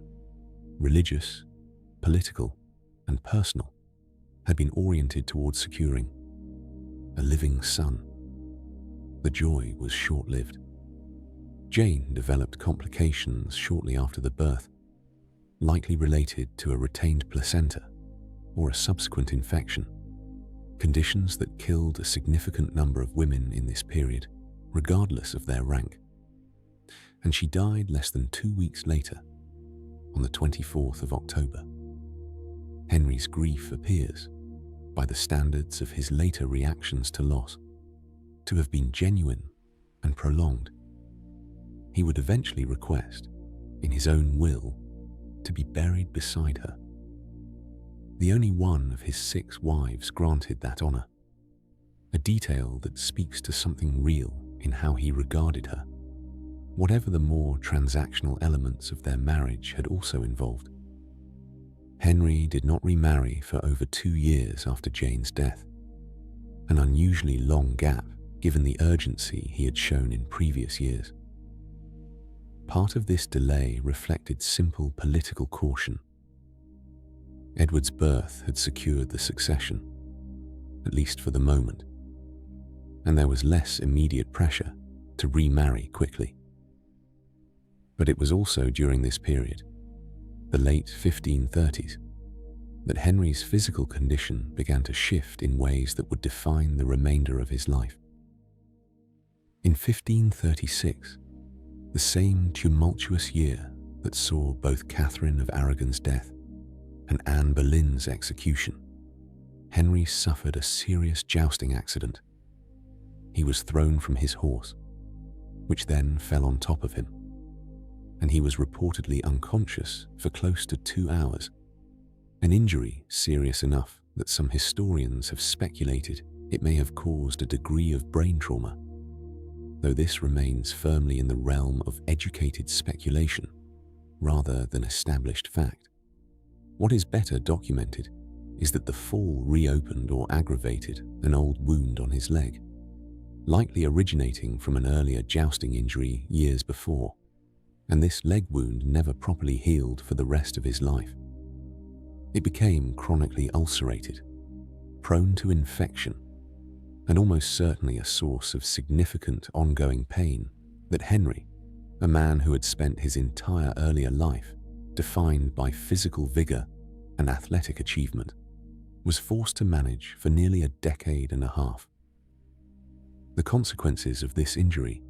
religious, political, and personal, had been oriented towards securing: a living son. The joy was short-lived. Jane developed complications shortly after the birth, likely related to a retained placenta or a subsequent infection, conditions that killed a significant number of women in this period, regardless of their rank. And she died less than 2 weeks later, on the 24th of October. Henry's grief appears, by the standards of his later reactions to loss, to have been genuine and prolonged. He would eventually request, in his own will, to be buried beside her. The only one of his 6 wives granted that honor, a detail that speaks to something real in how he regarded her, whatever the more transactional elements of their marriage had also involved. Henry did not remarry for over 2 years after Jane's death, an unusually long gap given the urgency he had shown in previous years. Part of this delay reflected simple political caution. Edward's birth had secured the succession, at least for the moment, and there was less immediate pressure to remarry quickly. But it was also during this period, the late 1530s, that Henry's physical condition began to shift in ways that would define the remainder of his life. In 1536, the same tumultuous year that saw both Catherine of Aragon's death and Anne Boleyn's execution, Henry suffered a serious jousting accident. He was thrown from his horse, which then fell on top of him, and he was reportedly unconscious for close to 2 hours, an injury serious enough that some historians have speculated it may have caused a degree of brain trauma, though this remains firmly in the realm of educated speculation rather than established fact. What is better documented is that the fall reopened or aggravated an old wound on his leg, likely originating from an earlier jousting injury years before, and this leg wound never properly healed for the rest of his life. It became chronically ulcerated, prone to infection, and almost certainly a source of significant ongoing pain that Henry, a man who had spent his entire earlier life defined by physical vigor and athletic achievement, was forced to manage for nearly a decade and a half. The consequences of this injury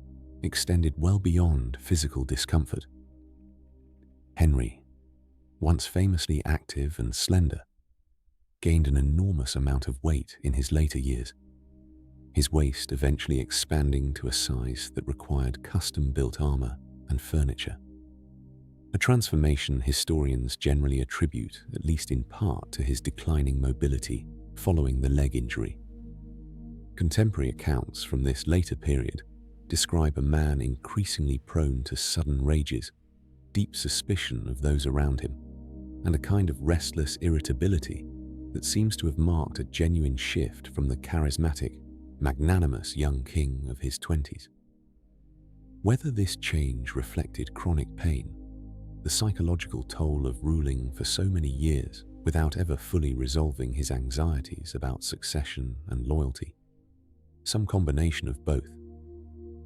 extended well beyond physical discomfort. Henry, once famously active and slender, gained an enormous amount of weight in his later years, his waist eventually expanding to a size that required custom-built armor and furniture. A transformation historians generally attribute, at least in part, to his declining mobility following the leg injury. Contemporary accounts from this later period describe a man increasingly prone to sudden rages, deep suspicion of those around him, and a kind of restless irritability that seems to have marked a genuine shift from the charismatic, magnanimous young king of his 20s. Whether this change reflected chronic pain, the psychological toll of ruling for so many years without ever fully resolving his anxieties about succession and loyalty, some combination of both,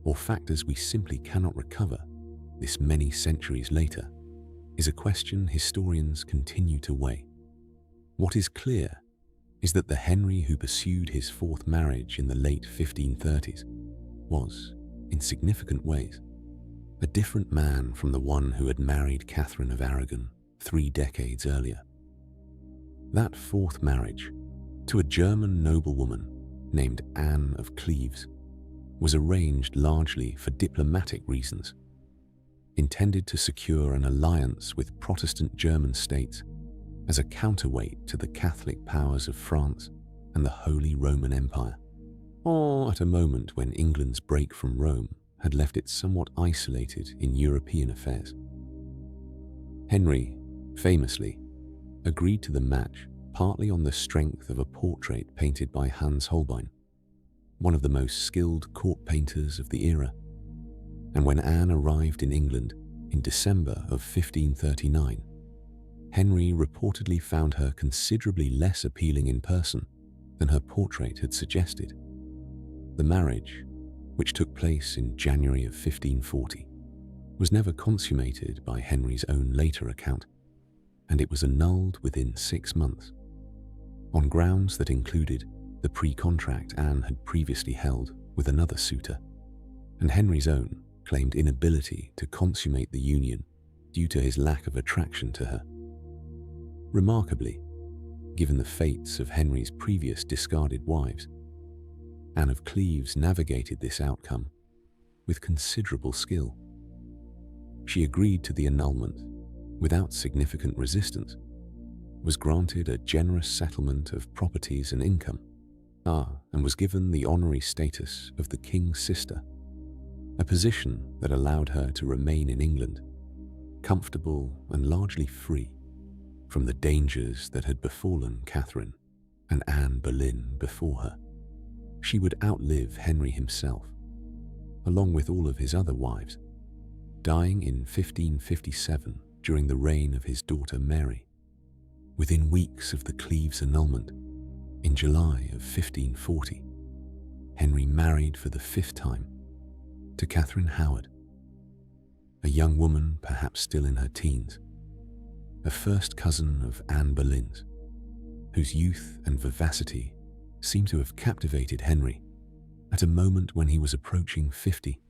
or factors we simply cannot recover this many centuries later, is a question historians continue to weigh. What is clear is that the Henry who pursued his fourth marriage in the late 1530s was, in significant ways, a different man from the one who had married Catherine of Aragon 3 decades earlier. That fourth marriage, to a German noblewoman named Anne of Cleves, was arranged largely for diplomatic reasons, intended to secure an alliance with Protestant German states as a counterweight to the Catholic powers of France and the Holy Roman Empire, or at a moment when England's break from Rome had left it somewhat isolated in European affairs. Henry, famously, agreed to the match partly on the strength of a portrait painted by Hans Holbein, one of the most skilled court painters of the era. And when Anne arrived in England in December of 1539, Henry reportedly found her considerably less appealing in person than her portrait had suggested. The marriage, which took place in January of 1540, was never consummated by Henry's own later account, and it was annulled within 6 months, on grounds that included the pre-contract Anne had previously held with another suitor, and Henry's own claimed inability to consummate the union due to his lack of attraction to her. Remarkably, given the fates of Henry's previous discarded wives, Anne of Cleves navigated this outcome with considerable skill. She agreed to the annulment without significant resistance, was granted a generous settlement of properties and income, and was given the honorary status of the king's sister, a position that allowed her to remain in England, comfortable and largely free from the dangers that had befallen Catherine and Anne Boleyn before her. She would outlive Henry himself, along with all of his other wives, dying in 1557 during the reign of his daughter Mary. Within weeks of the Cleves annulment, in July of 1540, Henry married for the 5th time to Catherine Howard, a young woman perhaps still in her teens, a first cousin of Anne Boleyn's, whose youth and vivacity seemed to have captivated Henry at a moment when he was approaching 50,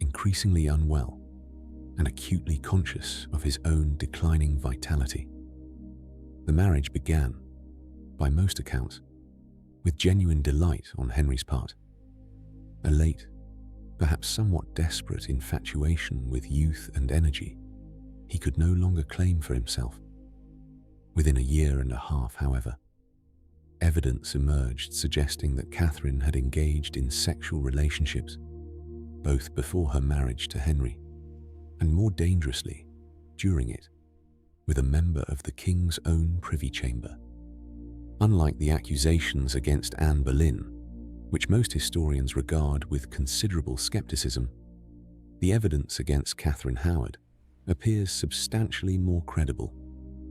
increasingly unwell and acutely conscious of his own declining vitality. The marriage began, by most accounts, with genuine delight on Henry's part, a late, perhaps somewhat desperate infatuation with youth and energy he could no longer claim for himself. Within a year and a half, however, evidence emerged suggesting that Catherine had engaged in sexual relationships, both before her marriage to Henry, and more dangerously, during it, with a member of the king's own privy chamber. Unlike the accusations against Anne Boleyn, which most historians regard with considerable skepticism, the evidence against Catherine Howard appears substantially more credible,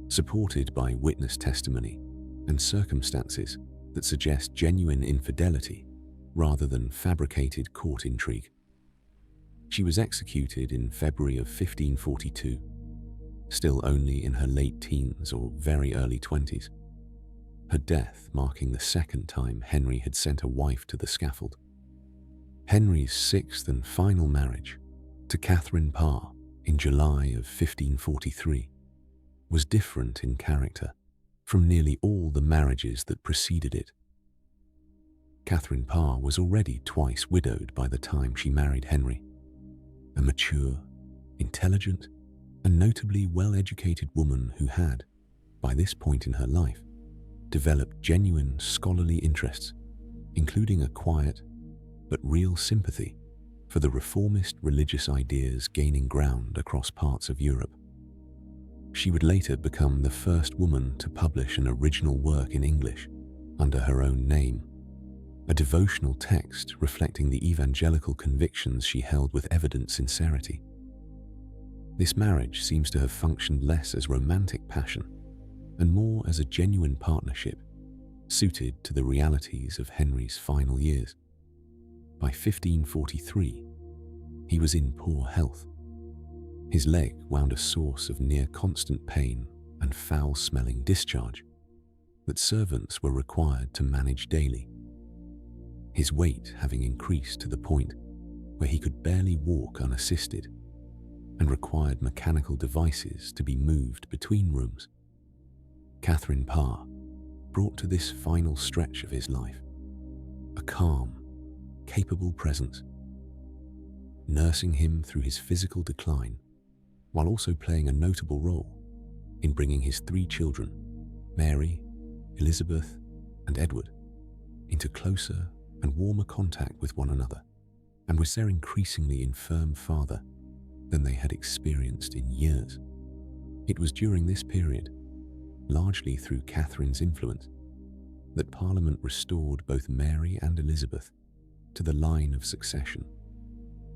supported by witness testimony and circumstances that suggest genuine infidelity rather than fabricated court intrigue. She was executed in February of 1542, still only in her late teens or very early 20s, her death marking the 2nd time Henry had sent a wife to the scaffold. Henry's 6th and final marriage to Catherine Parr in July of 1543, was different in character from nearly all the marriages that preceded it. Catherine Parr was already twice widowed by the time she married Henry, a mature, intelligent, and notably well-educated woman who had, by this point in her life, developed genuine scholarly interests, including a quiet but real sympathy for the reformist religious ideas gaining ground across parts of Europe. She would later become the first woman to publish an original work in English under her own name, a devotional text reflecting the evangelical convictions she held with evident sincerity. This marriage seems to have functioned less as romantic passion and more as a genuine partnership suited to the realities of Henry's final years. By 1543, he was in poor health. His leg wound a source of near-constant pain and foul-smelling discharge that servants were required to manage daily. His weight having increased to the point where he could barely walk unassisted and required mechanical devices to be moved between rooms. Catherine Parr brought to this final stretch of his life a calm, capable presence, nursing him through his physical decline while also playing a notable role in bringing his 3 children, Mary, Elizabeth, and Edward, into closer and warmer contact with one another, and was their increasingly infirm father than they had experienced in years. It was during this period, largely through Catherine's influence, that Parliament restored both Mary and Elizabeth to the line of succession,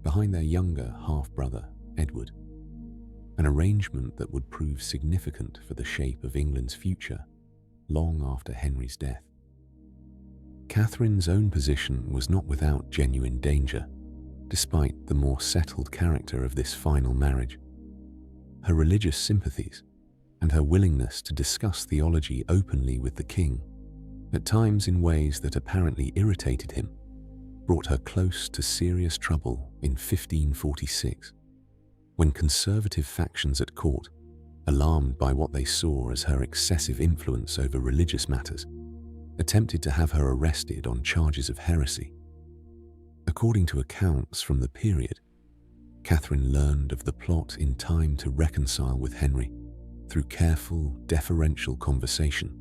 behind their younger half-brother, Edward, an arrangement that would prove significant for the shape of England's future long after Henry's death. Catherine's own position was not without genuine danger, despite the more settled character of this final marriage. Her religious sympathies and her willingness to discuss theology openly with the king, at times in ways that apparently irritated him, brought her close to serious trouble in 1546, when conservative factions at court, alarmed by what they saw as her excessive influence over religious matters, attempted to have her arrested on charges of heresy. According to accounts from the period, Catherine learned of the plot in time to reconcile with Henry through careful, deferential conversation,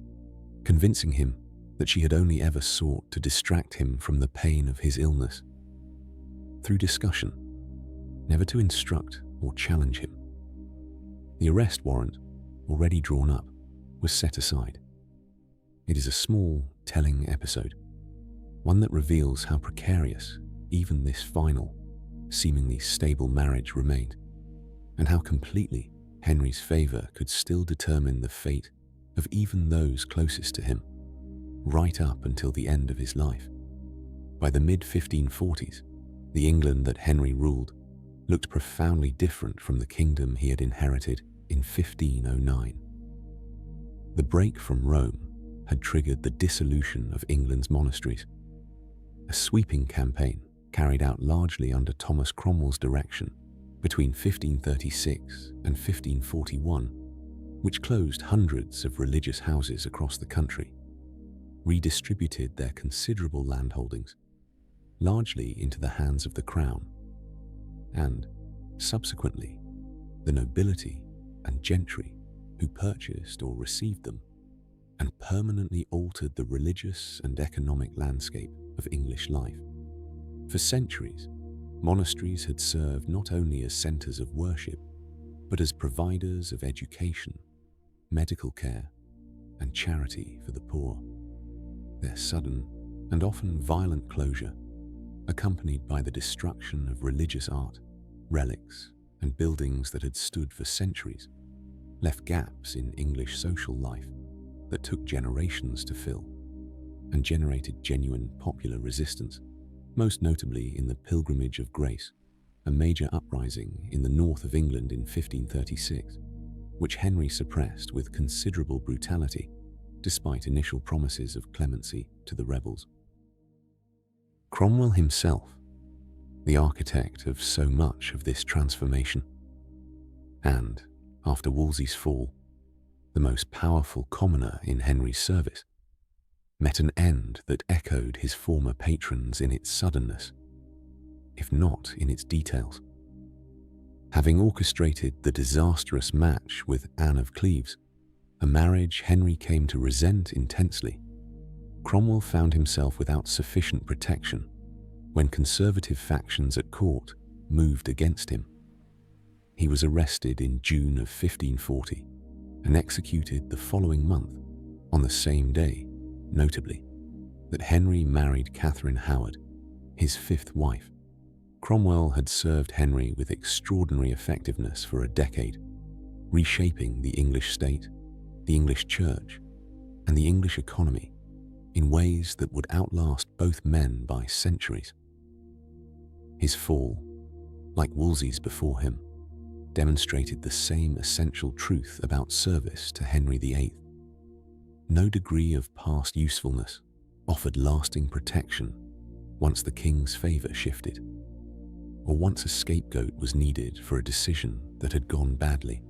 convincing him that she had only ever sought to distract him from the pain of his illness. Through discussion, never to instruct or challenge him. The arrest warrant, already drawn up, was set aside. It is a small, telling episode, one that reveals how precarious even this final, seemingly stable marriage remained, and how completely Henry's favour could still determine the fate of even those closest to him, right up until the end of his life. By the mid-1540s, the England that Henry ruled looked profoundly different from the kingdom he had inherited in 1509. The break from Rome had triggered the dissolution of England's monasteries, a sweeping campaign carried out largely under Thomas Cromwell's direction between 1536 and 1541, which closed hundreds of religious houses across the country, redistributed their considerable landholdings, largely into the hands of the crown, and, subsequently, the nobility and gentry who purchased or received them, and permanently altered the religious and economic landscape of English life. For centuries, monasteries had served not only as centers of worship, but as providers of education, medical care, and charity for the poor. Their sudden and often violent closure, accompanied by the destruction of religious art, relics, and buildings that had stood for centuries, left gaps in English social life that took generations to fill, and generated genuine popular resistance, most notably in the Pilgrimage of Grace, a major uprising in the north of England in 1536, which Henry suppressed with considerable brutality, despite initial promises of clemency to the rebels. Cromwell himself, the architect of so much of this transformation, and, after Wolsey's fall, the most powerful commoner in Henry's service, met an end that echoed his former patrons in its suddenness, if not in its details. Having orchestrated the disastrous match with Anne of Cleves, a marriage Henry came to resent intensely, Cromwell found himself without sufficient protection when conservative factions at court moved against him. He was arrested in June of 1540 and executed the following month, on the same day, notably, that Henry married Catherine Howard, his fifth wife. Cromwell had served Henry with extraordinary effectiveness for a decade, reshaping the English state, the English church, and the English economy in ways that would outlast both men by centuries. His fall, like Wolsey's before him, demonstrated the same essential truth about service to Henry VIII. No degree of past usefulness offered lasting protection once the king's favour shifted, or once a scapegoat was needed for a decision that had gone badly.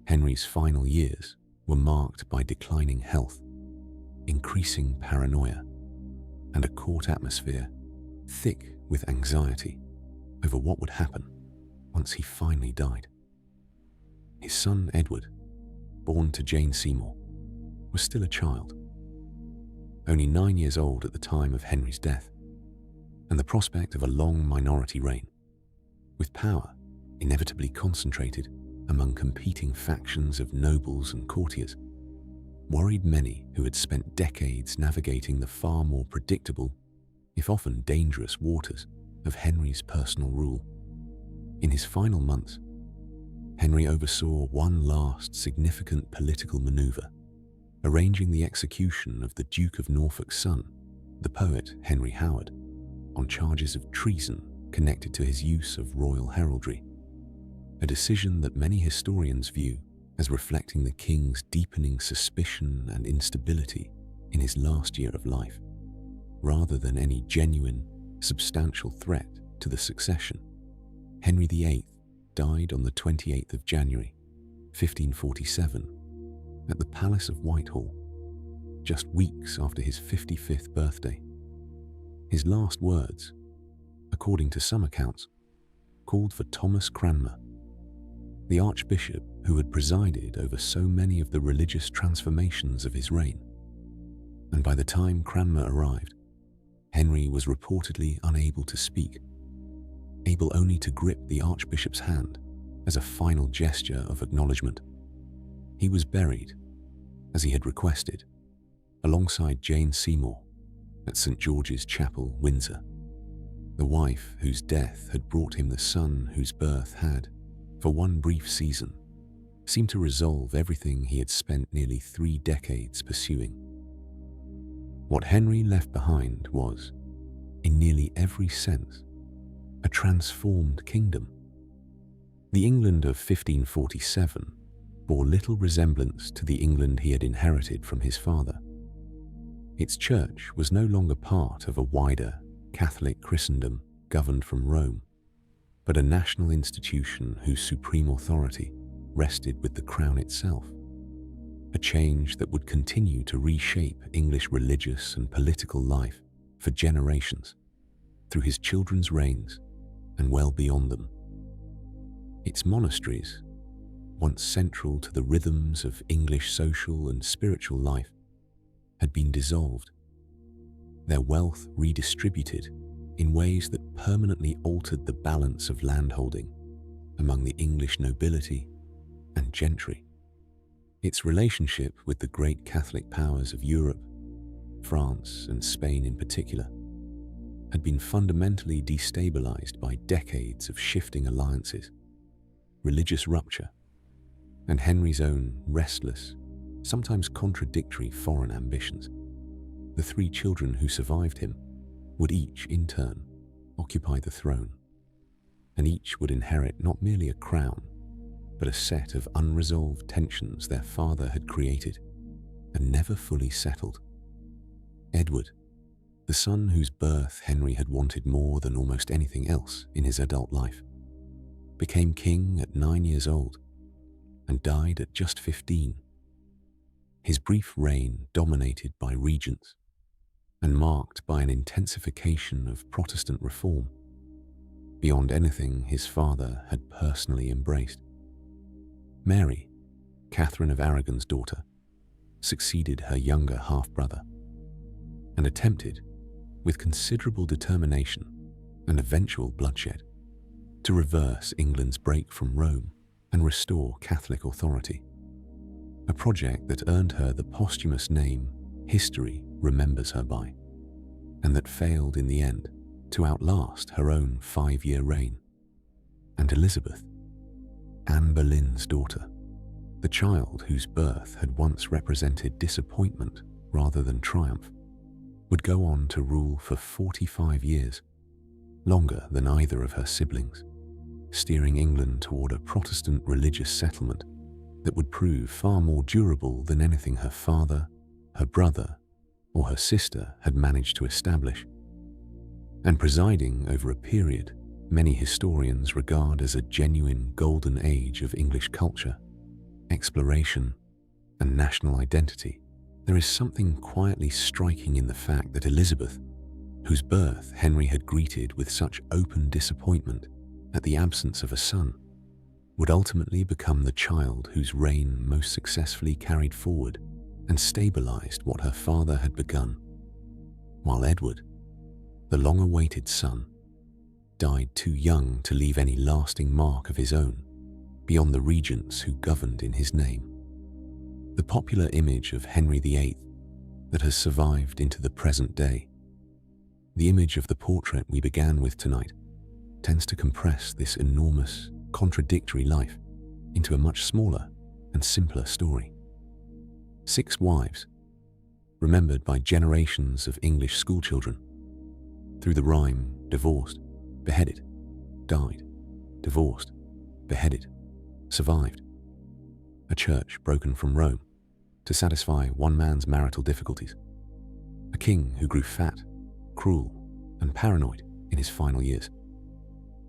Henry's final years were marked by declining health, increasing paranoia, and a court atmosphere thick with anxiety over what would happen once he finally died. His son Edward, born to Jane Seymour, was still a child, only 9 years old at the time of Henry's death, and the prospect of a long minority reign, with power inevitably concentrated among competing factions of nobles and courtiers, worried many who had spent decades navigating the far more predictable, if often dangerous, waters of Henry's personal rule. In his final months, Henry oversaw one last significant political maneuver, arranging the execution of the Duke of Norfolk's son, the poet Henry Howard, on charges of treason connected to his use of royal heraldry, a decision that many historians view as reflecting the king's deepening suspicion and instability in his last year of life, rather than any genuine, substantial threat to the succession. Henry VIII died on the 28th of January, 1547, at the Palace of Whitehall, just weeks after his 55th birthday. His last words, according to some accounts, called for Thomas Cranmer, the archbishop who had presided over so many of the religious transformations of his reign. And by the time Cranmer arrived, Henry was reportedly unable to speak, able only to grip the archbishop's hand as a final gesture of acknowledgement. He was buried, as he had requested, alongside Jane Seymour at St. George's Chapel, Windsor, the wife whose death had brought him the son whose birth had, for one brief season, seemed to resolve everything he had spent nearly 3 decades pursuing. What Henry left behind was, in nearly every sense, a transformed kingdom. The England of 1547 bore little resemblance to the England he had inherited from his father. Its church was no longer part of a wider Catholic Christendom governed from Rome, but a national institution whose supreme authority rested with the crown itself, a change that would continue to reshape English religious and political life for generations, through his children's reigns and well beyond them. Its monasteries, once central to the rhythms of English social and spiritual life, had been dissolved, their wealth redistributed in ways that permanently altered the balance of landholding among the English nobility and gentry. Its relationship with the great Catholic powers of Europe, France and Spain in particular, had been fundamentally destabilized by decades of shifting alliances, religious rupture, and Henry's own restless, sometimes contradictory foreign ambitions. The 3 children who survived him would each, in turn, occupy the throne, and each would inherit not merely a crown, but a set of unresolved tensions their father had created and never fully settled. Edward, the son whose birth Henry had wanted more than almost anything else in his adult life, became king at 9 years old, and died at just 15. His brief reign dominated by regents and marked by an intensification of Protestant reform, beyond anything his father had personally embraced. Mary, Catherine of Aragon's daughter, succeeded her younger half-brother and attempted, with considerable determination and eventual bloodshed, to reverse England's break from Rome and restore Catholic authority, a project that earned her the posthumous name history remembers her by, and that failed in the end to outlast her own 5-year reign. And Elizabeth, Anne Boleyn's daughter, the child whose birth had once represented disappointment rather than triumph, would go on to rule for 45 years, longer than either of her siblings, steering England toward a Protestant religious settlement that would prove far more durable than anything her father, her brother, or her sister had managed to establish, and presiding over a period many historians regard as a genuine golden age of English culture, exploration, and national identity. There is something quietly striking in the fact that Elizabeth, whose birth Henry had greeted with such open disappointment at the absence of a son, would ultimately become the child whose reign most successfully carried forward and stabilized what her father had begun, while Edward, the long-awaited son, died too young to leave any lasting mark of his own beyond the regents who governed in his name. The popular image of Henry VIII that has survived into the present day, the image of the portrait we began with tonight, tends to compress this enormous, contradictory life into a much smaller and simpler story. 6 wives, remembered by generations of English schoolchildren, through the rhyme divorced, beheaded, died, divorced, beheaded, survived. A church broken from Rome to satisfy one man's marital difficulties. A king who grew fat, cruel, and paranoid in his final years,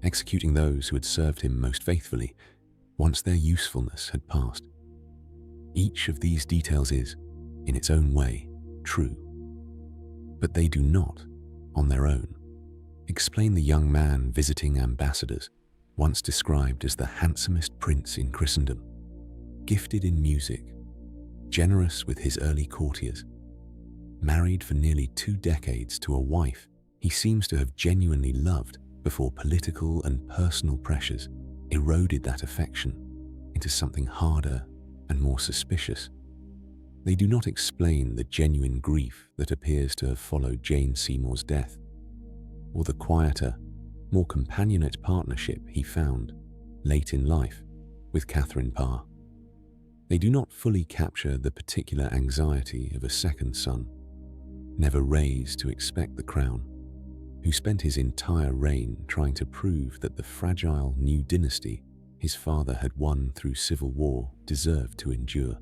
executing those who had served him most faithfully once their usefulness had passed. Each of these details is, in its own way, true, but they do not, on their own, explain the young man visiting ambassadors, once described as the handsomest prince in Christendom, gifted in music, generous with his early courtiers, married for nearly 2 decades to a wife he seems to have genuinely loved before political and personal pressures eroded that affection into something harder and more suspicious. They do not explain the genuine grief that appears to have followed Jane Seymour's death, or the quieter, more companionate partnership he found, late in life, with Catherine Parr. They do not fully capture the particular anxiety of a second son, never raised to expect the crown, who spent his entire reign trying to prove that the fragile new dynasty his father had won through civil war deserved to endure,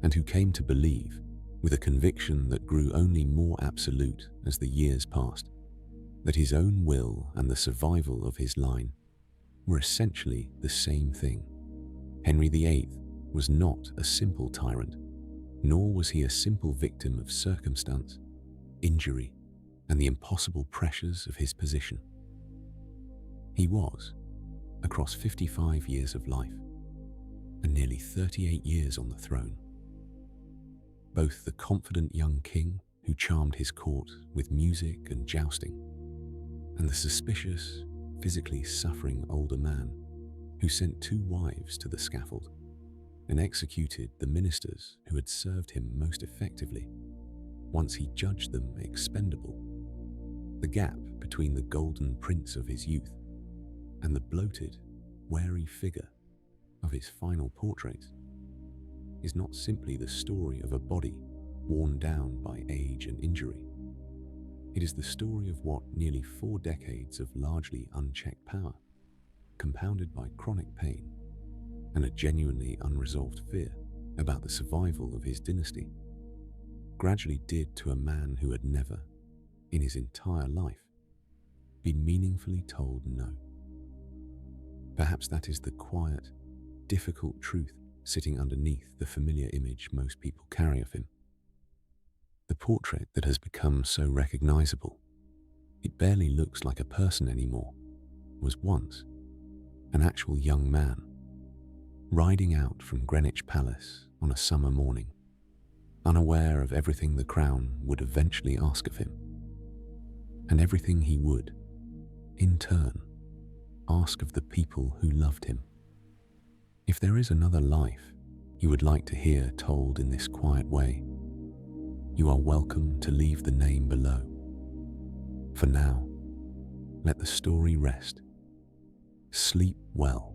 and who came to believe, with a conviction that grew only more absolute as the years passed, that his own will and the survival of his line were essentially the same thing. Henry VIII was not a simple tyrant, nor was he a simple victim of circumstance, injury, and the impossible pressures of his position. He was, across 55 years of life, and nearly 38 years on the throne, both the confident young king who charmed his court with music and jousting, and the suspicious, physically suffering older man who sent 2 wives to the scaffold and executed the ministers who had served him most effectively once he judged them expendable. The gap between the golden prince of his youth and the bloated, wary figure of his final portrait is not simply the story of a body worn down by age and injury. It is the story of what nearly 4 decades of largely unchecked power, compounded by chronic pain and a genuinely unresolved fear about the survival of his dynasty, gradually did to a man who had never, in his entire life, been meaningfully told no. Perhaps that is the quiet, difficult truth sitting underneath the familiar image most people carry of him. The portrait that has become so recognizable, it barely looks like a person anymore, was once an actual young man, riding out from Greenwich Palace on a summer morning, unaware of everything the crown would eventually ask of him, and everything he would, in turn, ask of the people who loved him. If there is another life you would like to hear told in this quiet way, you are welcome to leave the name below. For now, let the story rest. Sleep well,